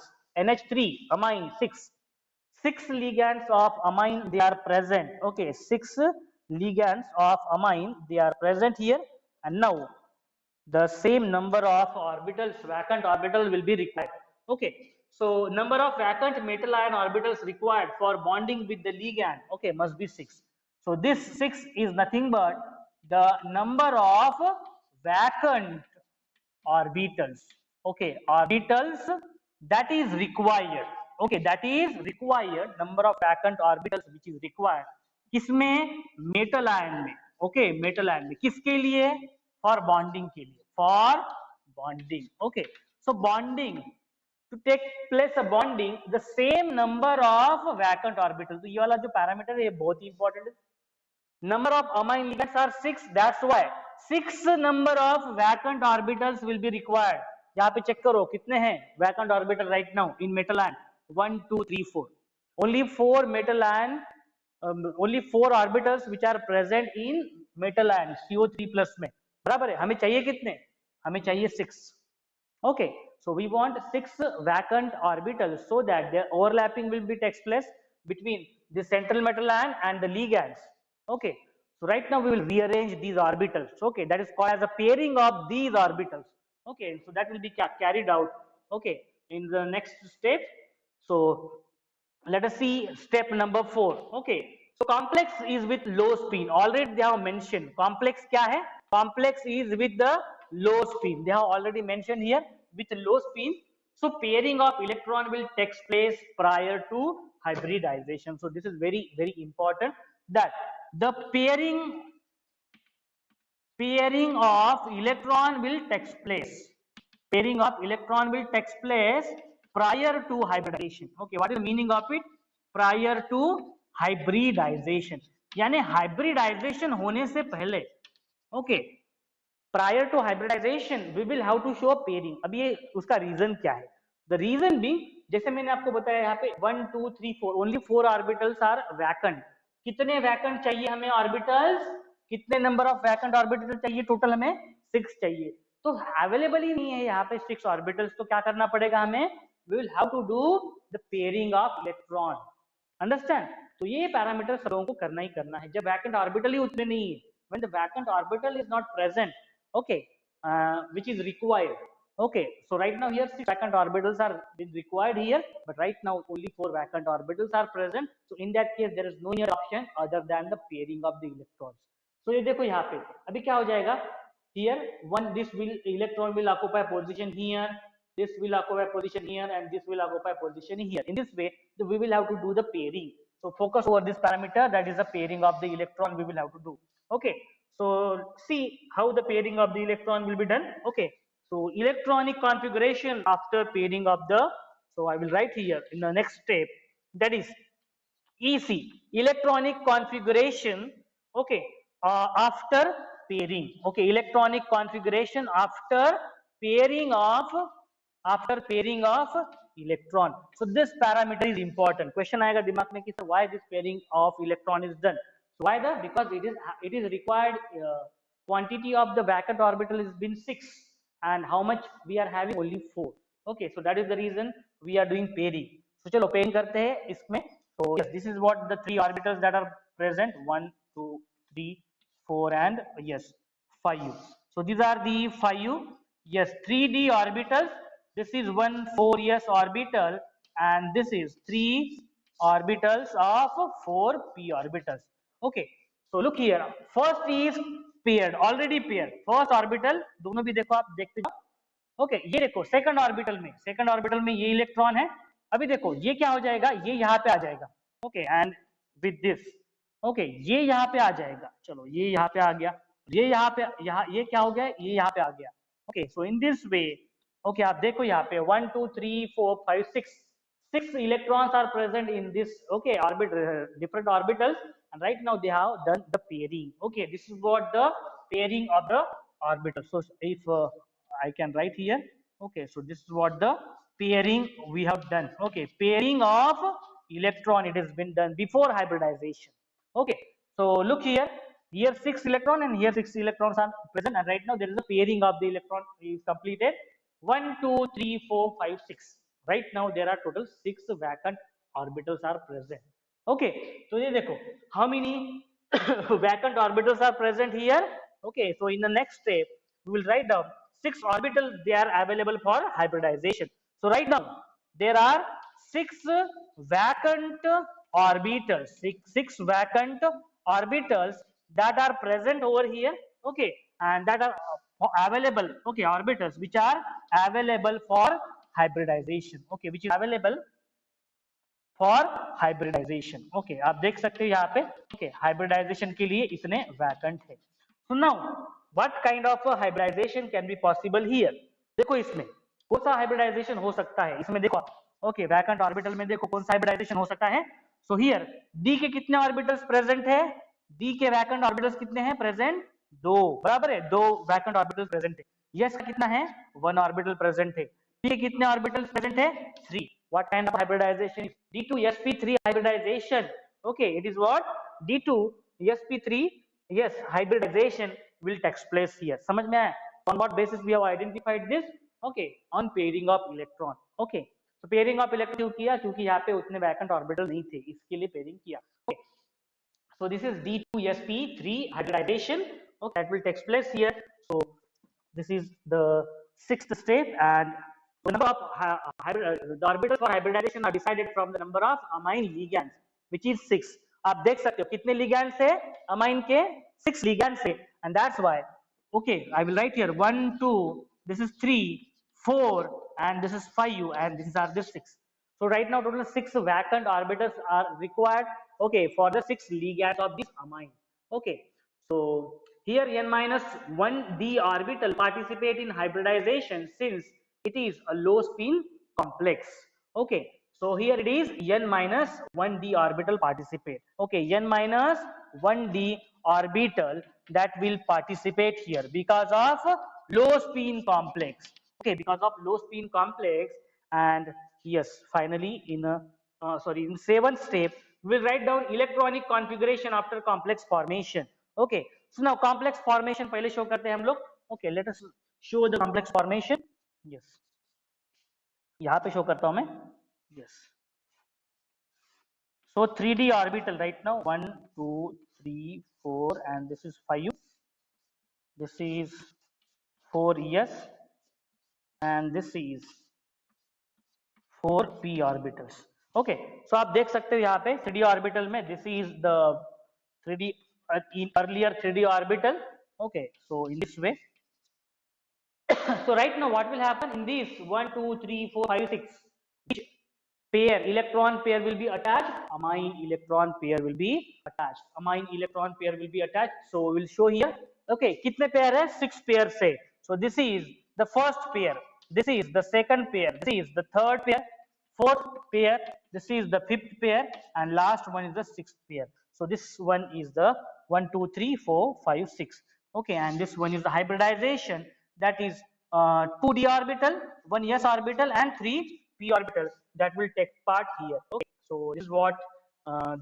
NH3 amine 6 ligands of amine they are present, okay 6 ligands of amine they are present here, and now the same number of orbitals, vacant orbital will be required, okay so number of vacant metal ion orbitals required for bonding with the ligand, okay must be 6, so this 6 is nothing but the number of vacant orbitals. Okay, orbitals that is required. Okay, that is required number of vacant orbitals which is required. किसमें? Metal ion में. Okay, metal ion में किसके लिए? For bonding के लिए, for bonding. Okay, so bonding, to take place a bonding, the same number of vacant orbitals. तो ये वाला जो पैरामीटर है ये बहुत ही इंपॉर्टेंट है. Number of amine ligands are 6. That's why 6 number of vacant orbitals will be required. यहाँ पे चेक करो कितने हैं vacant orbital right now in metal ion. 1, 2, 3, 4. Only 4 metal ion, only 4 orbitals which are present in metal ion CO3 plus में. बराबर है. हमें चाहिए कितने? हमें चाहिए 6. Okay, so we want 6 vacant orbitals so that their overlapping will be takes place between the central metal ion and the ligands. Okay, so right now we will rearrange these orbitals. Okay, that is called as a pairing of these orbitals. Okay, so that will be carried out. Okay, in the next step. So let us see step number 4. Okay, so complex is with low spin. Already they have mentioned complex क्या है? Complex is with the low spin. They have already mentioned here with low spin. So pairing of electron will take place prior to hybridization. So this is very, very important that the pairing of electron will take place. Pairing of electron will take place prior to hybridization. Okay, what is the meaning of it? Prior to hybridization. यानी hybridization होने से पहले. Okay, prior to hybridization we will have to show pairing. अब ये उसका reason क्या है? The reason being, जैसे मैंने आपको बताया यहाँ पे 1, 2, 3, 4 only 4 orbitals are vacant. कितने vacant चाहिए हमें orbitals? कितने नंबर ऑफ वैकेंट ऑर्बिटल चाहिए? टोटल हमें 6 चाहिए. तो अवेलेबल ही नहीं है यहाँ पे 6 ऑर्बिटल्स. तो क्या करना पड़ेगा हमें? We will have to do the pairing of electron. Understand? तो ये पैरामीटर सब लोगों को करना ही करना है जब वैकेंट ऑर्बिटल ही उतने नहीं है. When the vacant orbital is not present, okay, which is required. Okay, so right now here 6 vacant orbitals are required here, but right now only 4 vacant orbitals are present. So in that case there is no other option other than the pairing of the electrons. So ये देखो यहाँ पे अभी क्या हो जाएगा? Here one this will electron will occupy position here, this will occupy position here, and this will occupy position here. In this way we will have to do the pairing. So focus over this parameter, that is the pairing of the electron we will have to do. Okay, so see how the pairing of the electron will be done. Okay, so electronic configuration after pairing of the, so I will write here in the next step, that is EC, electronic configuration. Okay, after pairing. Okay, electronic configuration after pairing of electron. So this parameter is important. Question आएगा दिमाग में कि sir why this pairing of electron is done? So why that? Because it is required quantity of the vacant orbital has been 6 and how much we are having? Only 4. Okay, so that is the reason we are doing pairing. So चलो pairing करते हैं इसमें. So yes, this is what the 3 orbitals that are present, 1, 2, 3, 4 and yes 5. So these are the 5 yes 3d orbitals. This is 1 4s orbital and this is 3 orbitals of 4 p orbitals. Okay, so look here, first is paired, already paired. First orbital दोनों भी देखो, आप देखते जाओ. Okay, ये देखो second orbital में ये इलेक्ट्रॉन है. अभी देखो ये क्या हो जाएगा? ये यहाँ पे आ जाएगा. Okay, and with this okay ये यहाँ पे आ जाएगा. चलो ये यहाँ पे आ गया, ये यहाँ पे, ये क्या हो गया? ये यहाँ पे आ गया. Okay, so in this way okay आप देखो यहाँ पे 1 2 3 4 5 6 electrons are present in this okay different orbitals, and right now they have done the pairing. Okay, this is what the pairing of the orbitals. So if I can write here, okay, so this is what the pairing we have done. Okay, pairing of electron, it has been done before hybridization. Okay, so look here 6 electron and here 6 electrons are present, and right now there is a pairing of the electron is completed. 1 2 3 4 5 6. Right now there are total 6 vacant orbitals are present. Okay, so ये देखो how many vacant orbitals are present here. Okay, so in the next step we will write down 6 orbitals they are available for hybridization. So right now there are 6 vacant orbitals, 6 vacant orbitals that are present over here, okay, and that are available, okay, orbitals which are available for hybridization, okay, which is available for hybridisation, okay, आप देख सकते हो यहाँ पे, okay, hybridisation के लिए इतने vacant है. So now what kind of hybridisation can be possible here. देखो इसमें कौन सा हाइब्रिडाइजेशन हो सकता है इसमें, देखो, ओके, वैकेंट ऑर्बिटल में देखो कौन सा हाइब्रिडाइजेशन हो सकता है. सो हियर डी के कितने ऑर्बिटल्स प्रेजेंट है, डी के वैकेंट ऑर्बिटल्स कितने हैं प्रेजेंट, दो, बराबर है, दो वैकेंट ऑर्बिटल्स प्रेजेंट है. यस का कितना है, वन ऑर्बिटल प्रेजेंट है. पी के कितने ऑर्बिटल्स प्रेजेंट है, three. What kind of hybridization is D2sp3 hybridization? Okay, it is what, D2sp3, yes, hybridization will take place here. समझ में आया? On what basis we have identified this? Okay, on pairing of electron. Okay, so pairing of electron क्यों किया, क्योंकि यहाँ पे उतने vacant orbital नहीं थे, इसके लिए पेयरिंग किया. Okay, so this is D2sp3 hybridization. Okay, that will take place here. So this is the sixth step, and the number of the orbitals for hybridization are decided from the number of amine ligands, which is 6. आप देख सकते हो कितने ligands है amine के, 6 ligands है, and that's why, okay, I will write here 1 2, this is 3 4, and this is 5, and this are this 6. So right now total 6 vacant orbitals are required, okay, for the 6 ligands of this amine. Okay, so here n minus 1d orbital participate in hybridization since it is a low spin complex. Okay, so here it is n minus 1d orbital participate. Okay, n minus 1d orbital that will participate here because of low spin complex. Okay, because of low spin complex. And yes, finally in in seventh step we'll write down electronic configuration after complex formation. Okay, so now complex formation पहले show करते हैं हम लोग. Okay, let us show the complex formation. Yes, यहाँ पे show करता हूँ मैं. Yes, so 3d orbital right now 1 2 3 4, and this is 5, this is 4s, and this is 4p orbitals. Okay, so आप देख सकते हो यहाँ पे 3d orbital में this is the 3d in earlier 3d orbital. Okay, so in this way. So right now what will happen in this 1 2 3 4 5 6, which pair, electron pair will be attached, amine electron pair will be attached, amine electron pair will be attached. So we will show here. Okay, कितने pair है, 6 pair से. So this is the first pair, this is the second pair, this is the third pair, fourth pair, this is the fifth pair, and last one is the sixth pair. So this one is the 1 2 3 4 5 6. Okay, and this one is the hybridization, that is 2d orbital, 1 s orbital, and 3 p orbital that will take part here. Okay, so this is what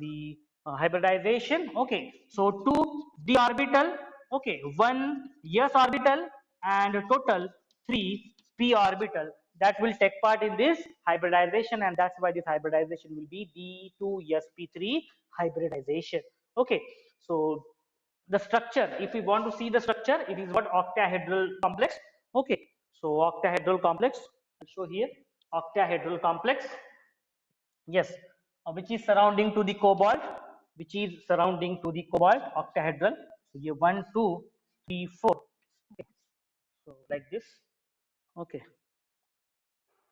the hybridization. Okay, so 2d orbital, okay, 1 s orbital, and total 3 p orbital that will take part in this hybridization, and that's why this hybridization will be D2sp3 hybridization. Okay, so the structure, if we want to see the structure, it is what, octahedral complex. Okay, so octahedral complex, I'll show here octahedral complex. Yes, which is surrounding to the cobalt, which is surrounding to the cobalt, octahedral. So here 1 2 3 4. Okay, so like this. Okay,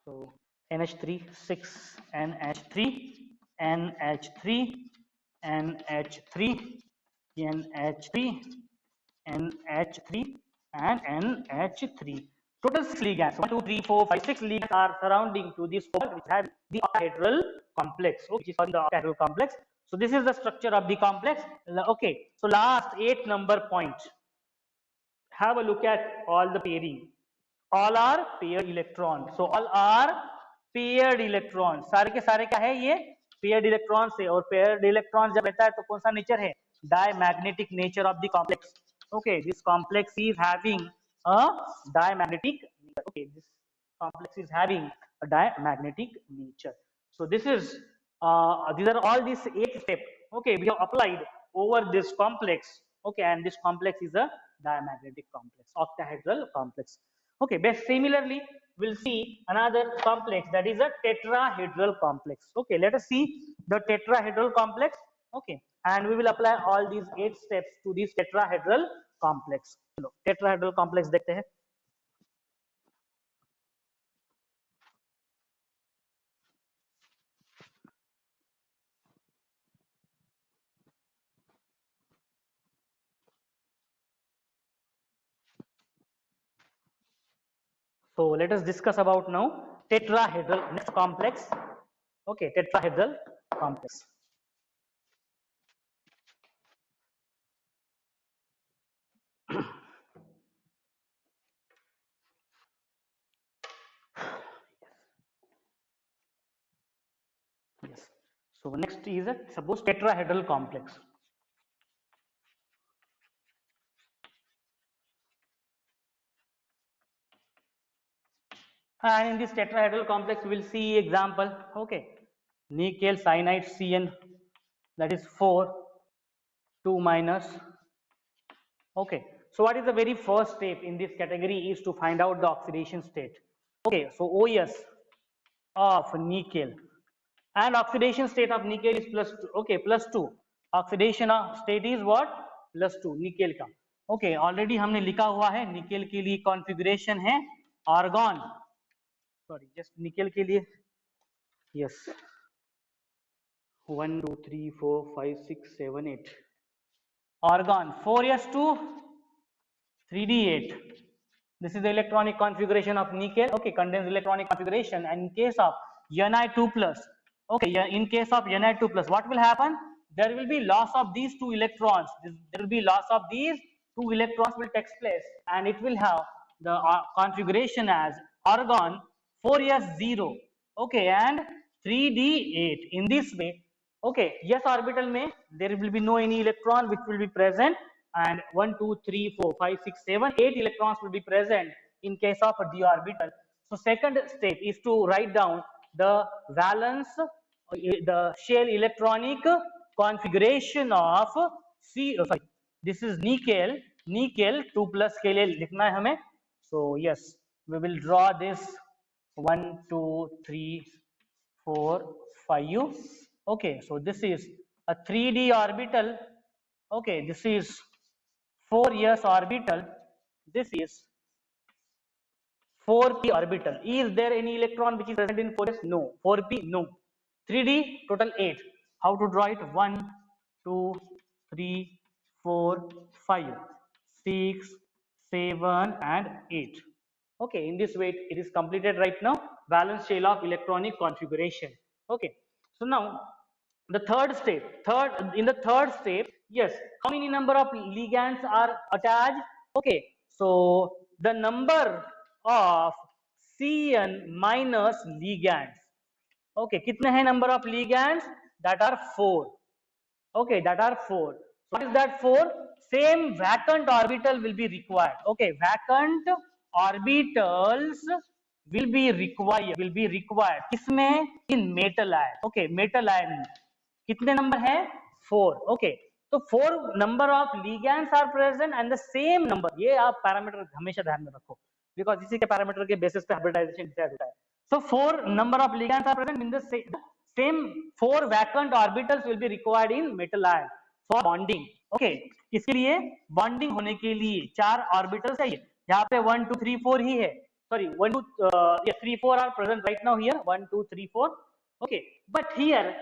so NH3 6, NH3, NH3, NH3, NH3, NH3, and NH3. Total 6 ligands, 1 2 3 4 5 6 ligands are surrounding to this cobalt, which have the octahedral complex, which is called the octahedral complex. So this is the structure of the complex. Okay, so last 8 number point, have a look at all the pairing. All are paired electrons. So all are paired electrons. सारे के सारे क्या है, ये paired electrons है. और paired electrons जब रहता है तो कौन सा नेचर है, diamagnetic nature of the complex. Okay, this complex is having a diamagnetic nature. Okay, this complex is having a diamagnetic nature. So this is these are all these 8 steps. Okay, we have applied over this complex. Okay, and this complex is a diamagnetic complex, octahedral complex. Okay, but similarly we'll see another complex, that is a tetrahedral complex. Okay, let us see the tetrahedral complex. Okay, and we will apply all these 8 steps to this tetrahedral complex. चलो tetrahedral complex देखते हैं. So let us discuss about now tetrahedral next complex. Okay, tetrahedral complex. Yes. So next is a suppose tetrahedral complex. And in this tetrahedral complex, we will see example. Okay, nickel cyanide CN, that is 4, 2 minus. Okay, so what is the very first step in this category is to find out the oxidation state. Okay, so OS of nickel, and oxidation state of nickel is plus 2. Okay, plus 2. Oxidation of state is what? Plus 2 nickel का. Okay, already हमने लिखा हुआ है nickel के लिए configuration है argon. Sorry, just nickel के लिए. Yes, 1 2 3 4 5 6 7 8. Argon 4s2 3d8. This is the electronic configuration of nickel. Okay, condensed electronic configuration. And in case of Ni2 plus, okay, in case of Ni2 plus, what will happen? There will be loss of these 2 electrons. There will be loss of these 2 electrons will take place, and it will have the configuration as argon 4s0. Okay, and 3d8. In this way, okay, yes orbital may there will be no any electron which will be present, and 1 2 3 4 5 6 7 8 electrons will be present in case of a d orbital. So second step is to write down the valence, the shell electronic configuration of sorry, this is nickel 2 plus के लिए लिखना है हमें. So yes, we will draw this 1 2 3 4 5. Okay, so this is a 3d orbital. Okay, this is 4s orbital. This is 4p orbital. Is there any electron which is present in 4s? No. 4p? No. 3d total 8. How to draw it? 1 2 3 4 5 6 7 and 8. Okay, in this way it is completed right now. Valence shell of electronic configuration. Okay, so now the third step, yes, how many number of ligands are attached? Okay, so the number of Cn minus ligands. Okay, कितने हैं number of ligands? That are 4. Okay, that are 4. So what is that 4? Same vacant orbital will be required. Okay, vacant orbitals will be required. किसमें? In metal ion. Okay, metal ion. कितने number है? 4. Okay, तो 4 number of ligands are present and the same number. ये आप parameter हमेशा ध्यान में रखो, because इसी के पैरामीटर के बेसिस पे हाइब्रिडाइजेशन डिसाइड होता है. So 4 number of ligands are present in the same 4 vacant orbitals will be required in metal ion for bonding. Okay, इसके लिए bonding होने के लिए 4 orbitals चाहिए. यहाँ पे 1 2 3 4 ही है. Sorry, 1 2 3 4 are present right now here. 1 2 3 4. Okay, but here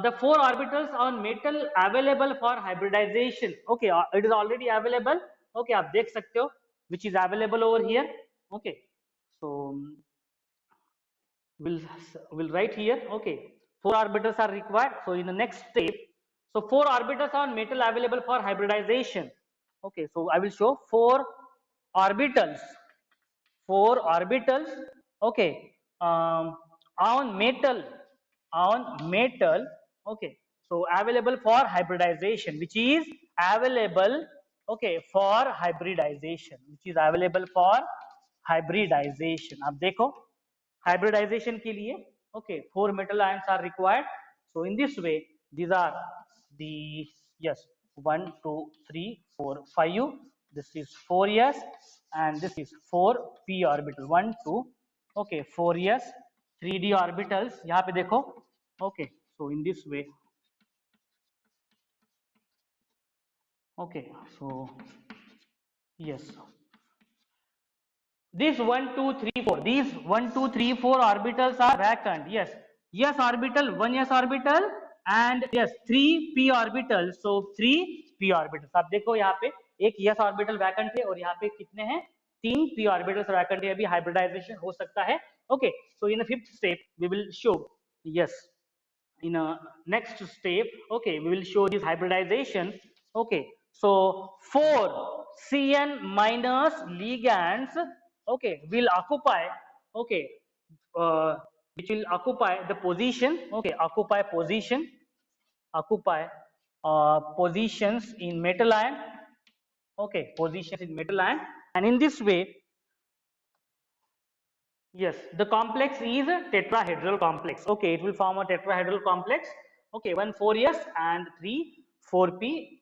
the 4 orbitals on metal available for hybridization. Okay, it is already available. Okay, आप देख सकते हो which is available over here. Okay, so we'll write here. Okay, 4 orbitals are required. So in the next step, so 4 orbitals on metal available for hybridization. Okay, so I will show 4 orbitals. 4 orbitals. Okay, on metal. Okay, so available for hybridization, which is available. Okay, for hybridization, which is available for hybridization. अब देखो hybridization के लिए, okay, 4 metal ions are required. So in this way, these are the, yes, 1 2 3 4 5. This is 4s and this is 4p orbital. 1 2. Okay, 4s 3d orbitals. यहाँ पे देखो. Okay, so in this way Okay, so yes, this 1 2 3 4, these 1 2 3 4 orbitals are vacant. Yes, yes orbital, one yes orbital, and yes 3 p orbital, so 3 p orbitals. अब देखो यहाँ पे एक yes orbital vacant है और यहाँ पे कितने हैं, 3 p orbitals vacant है. अभी hybridization हो सकता है. Okay, so in the fifth step we will show, yes, in a next step, okay, we will show this hybridization. Okay, so 4 cn minus ligands, okay, will occupy, okay, which will occupy the position, okay, occupy position, occupy positions in metal ion, okay, positions in metal ion, and in this way, yes, the complex is a tetrahedral complex. Okay, it will form a tetrahedral complex. Okay, one 4s and 3 4p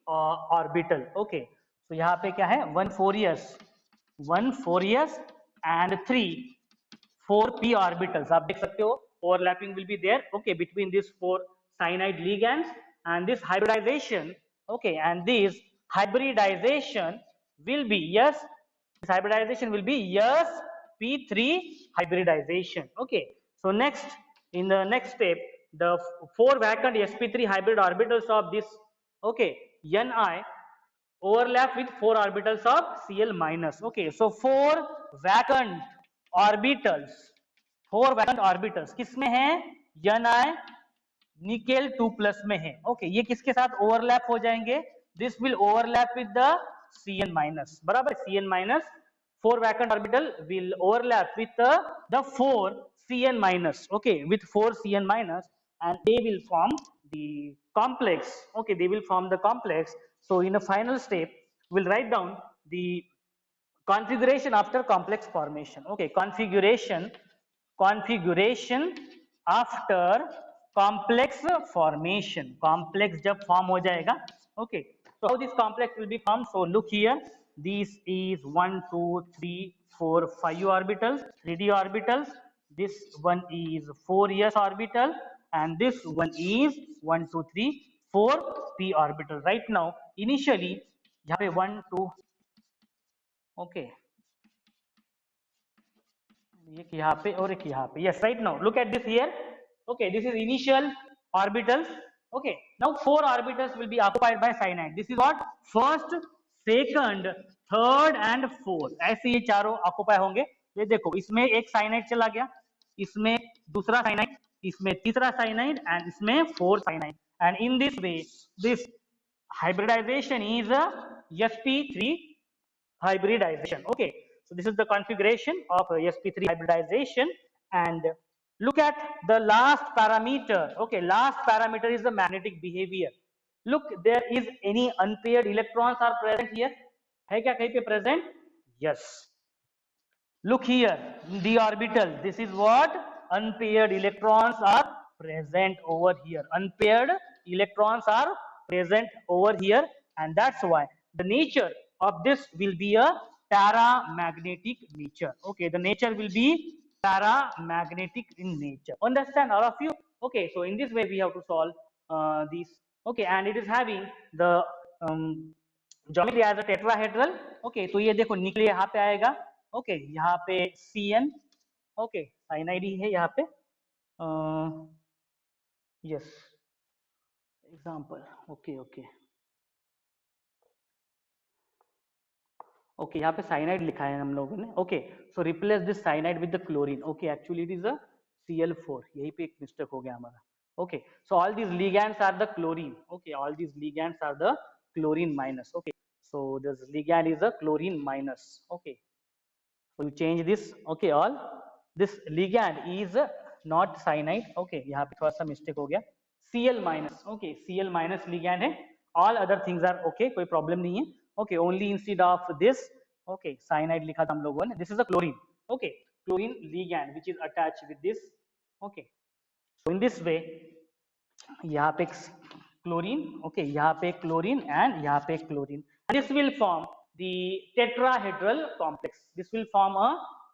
orbital. Okay, so यहाँ पे क्या है, one 4s and 3 4p orbitals. आप देख सकते हो overlapping will be there. Okay, between these 4 cyanide ligands, and this hybridization. Okay, and this hybridization will be, yes, this hybridization will be yes p3 hybridization. Okay, so next, in the next step, the 4 vacant sp3 hybrid orbitals of this, okay, ni overlap with 4 orbitals of Cl minus. Okay, so 4 vacant orbitals, 4 vacant orbitals किसमें हैं, ni nickel 2 plus में है. Okay, ये किसके साथ overlap हो जाएंगे, this will overlap with the Cn minus. बराबर, Cn minus 4 vacant orbital will overlap with the 4 Cn minus. Okay, with 4 Cn minus, and they will form the complex. Okay, they will form the complex. So in a final step, we'll write down the configuration after complex formation. Okay, configuration after complex formation. Complex जब form हो जाएगा. Okay, so how this complex will be formed, so look here, this is 1 2 3 4 5 orbitals, 3d orbitals, this one is 4s orbital, and this one is 1 2 3 4 p orbital. Right now initially यहाँ पे 1 2, okay, एक यहाँ पे और एक यहाँ पे. Yes, right now look at this here. Okay, this is initial orbitals. Okay, now 4 orbitals will be occupied by cyanide. This is what, first, second, third and fourth, ऐसे ये चारों ऑक्युपाई होंगे. ये देखो, इसमें एक साइनाइड चला गया, इसमें दूसरा साइनाइड, इसमें तीसरा साइनाइड, एंड इसमें fourth cyanide. And in this way this hybridization is a sp3 hybridization. Okay, so this is the configuration of sp3 hybridization. And look at the last parameter. Okay, last parameter is the magnetic behavior. Look, there is any unpaired electrons are present here, है क्या कहीं पे present? Yes, look here, the orbital, this is what, unpaired electrons are present over here, unpaired electrons are present over here, and that's why the nature of this will be a paramagnetic nature. Okay, the nature will be paramagnetic in nature. Understand all of you? Okay, so in this way we have to solve these. Okay, and it is having the geometry as a tetrahedral. Okay, तो ये देखो निकले यहाँ पे आएगा. Okay, यहाँ पे Cn, okay, cyanide ही है यहाँ पे. Yes, example. Okay okay okay, यहाँ पे साइनाइड लिखा है हम लोगों ने. Okay, so replace this cyanide with the chlorine. Okay, actually it is a Cl4, यही पे एक मिस्टेक हो गया हमारा. Okay, so all these ligands are the chlorine. Okay, all these ligands are the chlorine minus. Okay, so this ligand is a chlorine minus. Okay, so you change this. Okay, all this ligand is not cyanide. Okay, यहाँ पे थोड़ा सा mistake हो गया. Cl minus. Okay, Cl minus ligand है. All other things are okay, कोई problem नहीं है. Okay, only instead of this, okay, cyanide लिखा था हम लोगों ने. This is a chlorine. Okay, chlorine ligand which is attached with this. Okay, so in this way, यहाँ पे क्लोरीन, ओके, यहाँ पे क्लोरीन एंड यहाँ पे chlorine, this will form the tetrahedral complex. This will form a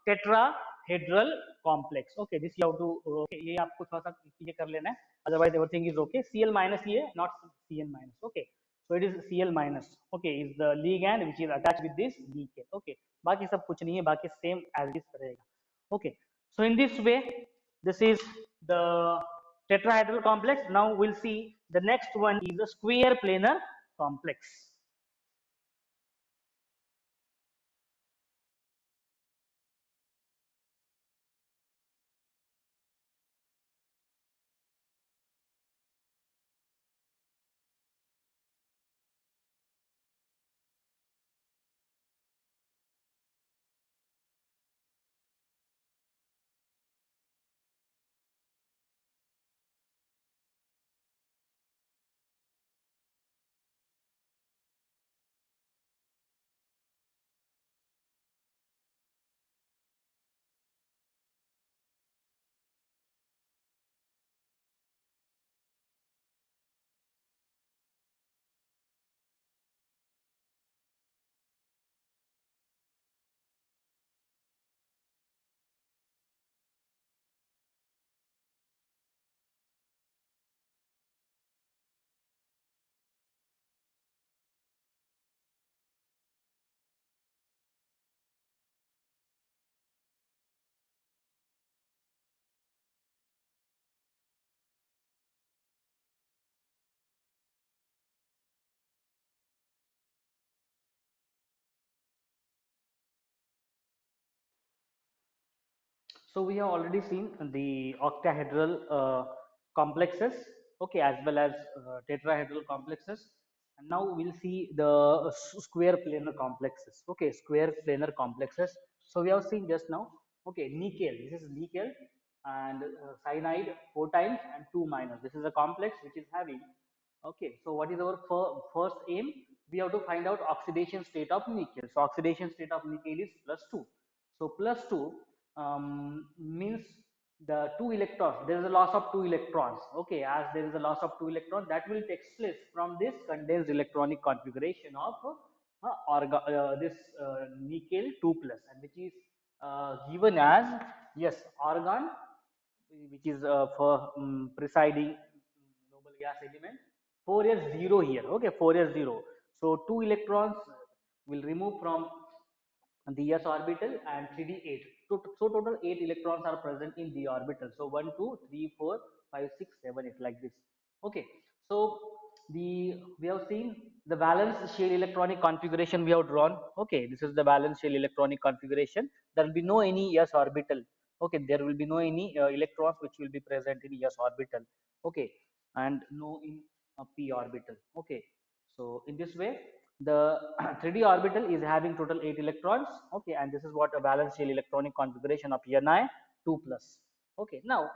tetrahedral complex. Okay, this you have to, okay, ये आपको थोड़ा सा ये कर लेना है, otherwise everything is okay. Cl minus ये, not Cn minus. Okay, So it is Cl minus. Okay, is the ligand which is attached with this nickel. Okay, बाकी सब कुछ नहीं है, बाकी same as it is रहेगा. Okay, so in this way, this is the tetrahedral complex. Now we'll see the next one is the square planar complex. So we have already seen the octahedral complexes, okay, as well as tetrahedral complexes, and now we'll see the square planar complexes. Okay, square planar complexes. So we have seen just now. Okay, nickel. This is nickel and cyanide 4 times and 2 minus. This is a complex which is having. Okay, so what is our first aim? We have to find out oxidation state of nickel. So oxidation state of nickel is +2. So +2 means the two electrons. There is a loss of two electrons. Okay, as there is a loss of two electrons, that will take place from this condensed electronic configuration of this nickel 2 plus, and which is given as, yes, argon, which is for presiding noble gas element. 4s0 here. Okay, 4s0. So two electrons will remove from the s orbital and 3d8. So total 8 electrons are present in the orbital. So 1 2 3 4 5 6 7 8, like this. Okay, so the we have seen the valence shell electronic configuration we have drawn. Okay, this is the valence shell electronic configuration. There will be no any s orbital. Okay, there will be no any electrons which will be present in s orbital. Okay, and no in p orbital. Okay, so in this way, the 3d orbital is having total 8 electrons. Okay, and this is what a valence shell electronic configuration of Ni 2 plus. Okay, now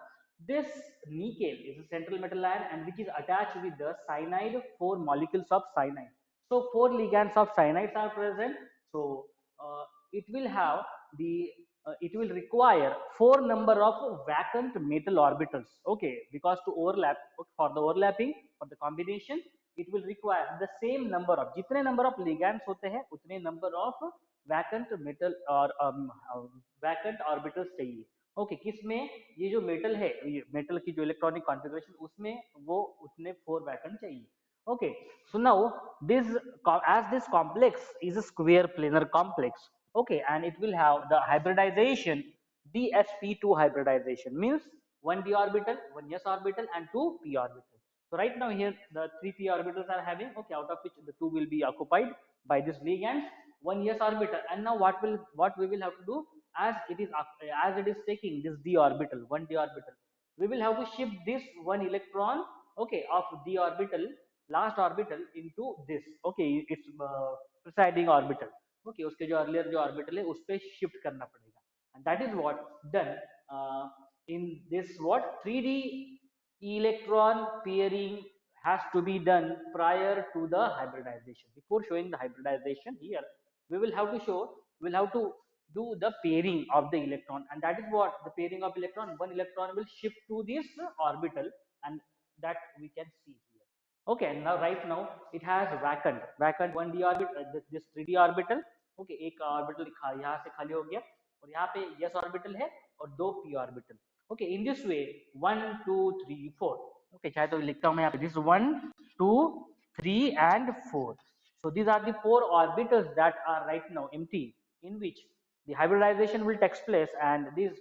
this nickel is a central metal ion and which is attached with the cyanide, 4 molecules of cyanide. So 4 ligands of cyanides are present. So it will have the it will require 4 number of vacant metal orbitals. Okay, because to overlap, okay, for the overlapping, for the combination, it will require the same number of, जितने number of ligands होते हैं उतने number of vacant metal और vacant orbitals चाहिए. Okay, किसमें, ये जो metal है, ये मेटल की जो इलेक्ट्रॉनिक कॉन्फ़िगरेशन, उसमें वो उतने 4 वैकेंट चाहिए. Okay, so now this, as this complex is a square planar complex. Okay, and it will have the hybridization dsp2 hybridization, means 1 d orbital, 1 s orbital and 2 p orbital. So right now here the 3 p orbitals are having, okay, out of which the 2 will be occupied by this ligand, 1 s orbital. And now what we will have to do, as it is taking this d orbital, 1 d orbital, we will have to shift this 1 electron, okay, of d orbital, last orbital, into this. Okay, its presiding orbital. Okay, उसके जो earlier जो orbital है उस पे shift करना पड़ेगा, and that is what done in this what 3d electron pairing has to be done prior to the hybridization. Before showing the hybridization here, we will have to show, we'll have to do the pairing of the electron, and that is what the pairing of electron. One electron will shift to this orbital, and that we can see here. Okay, now right now it has vacant 1d orbital, this 3d orbital. Okay, एक orbital यहाँ से खाली हो गया और यहाँ पे s orbital है और 2 p orbital. Okay, in this way 1 2 3 4. Okay, चाहे तो लिखता हूँ मैं यहाँ पे this 1 2 3 and 4. So these are the 4 orbitals that are right now empty, in which the hybridization will take place, and these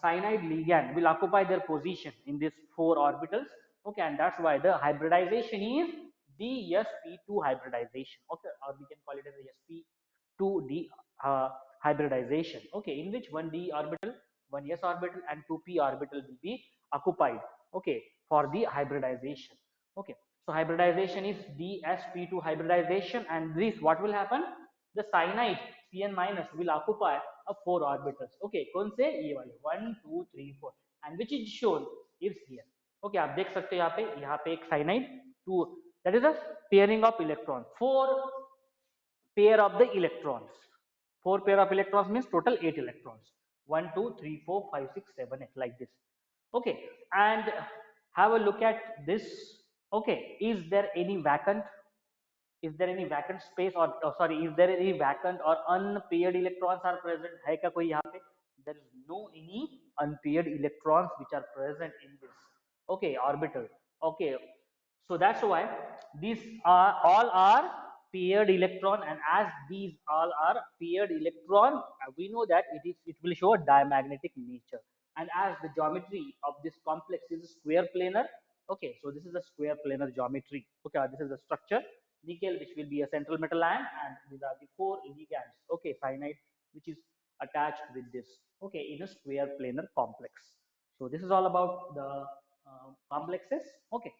cyanide ligand will occupy their position in these 4 orbitals. Okay, and that's why the hybridization is dsp2 hybridization. Okay, or we can call it as a sp2d hybridization. Okay, in which one d orbital, one s orbital, and 2p orbital will be occupied. Okay, for the hybridization. Okay, so hybridization is dsp2 hybridization, and this what will happen? The cyanide Cn minus will occupy a 4 orbitals. Okay, कौन से ये वाले 1 2 3 4, and which is shown is here. Okay, आप देख सकते हैं यहाँ पे एक cyanide 2, that is a pairing of electrons, 4 pair of the electrons. 4 pair of electrons means total 8 electrons. 1 2 3 4 5 6 7 8, like this. Okay, and have a look at this. Okay, is there any vacant, is there any vacant space, or sorry, is there any vacant or unpaired electrons are present? है क्या कोई यहाँ पे? There is no any unpaired electrons which are present in this, okay, orbital. Okay, so that's why these are all are paired electron, and as these all are paired electron, we know that it will show a diamagnetic nature. And as the geometry of this complex is square planar, okay, so this is a square planar geometry. Okay, this is the structure. Nickel, which will be a central metal ion, and these are the 4 ligands. Okay, cyanide, which is attached with this. Okay, in a square planar complex. So this is all about the complexes. Okay,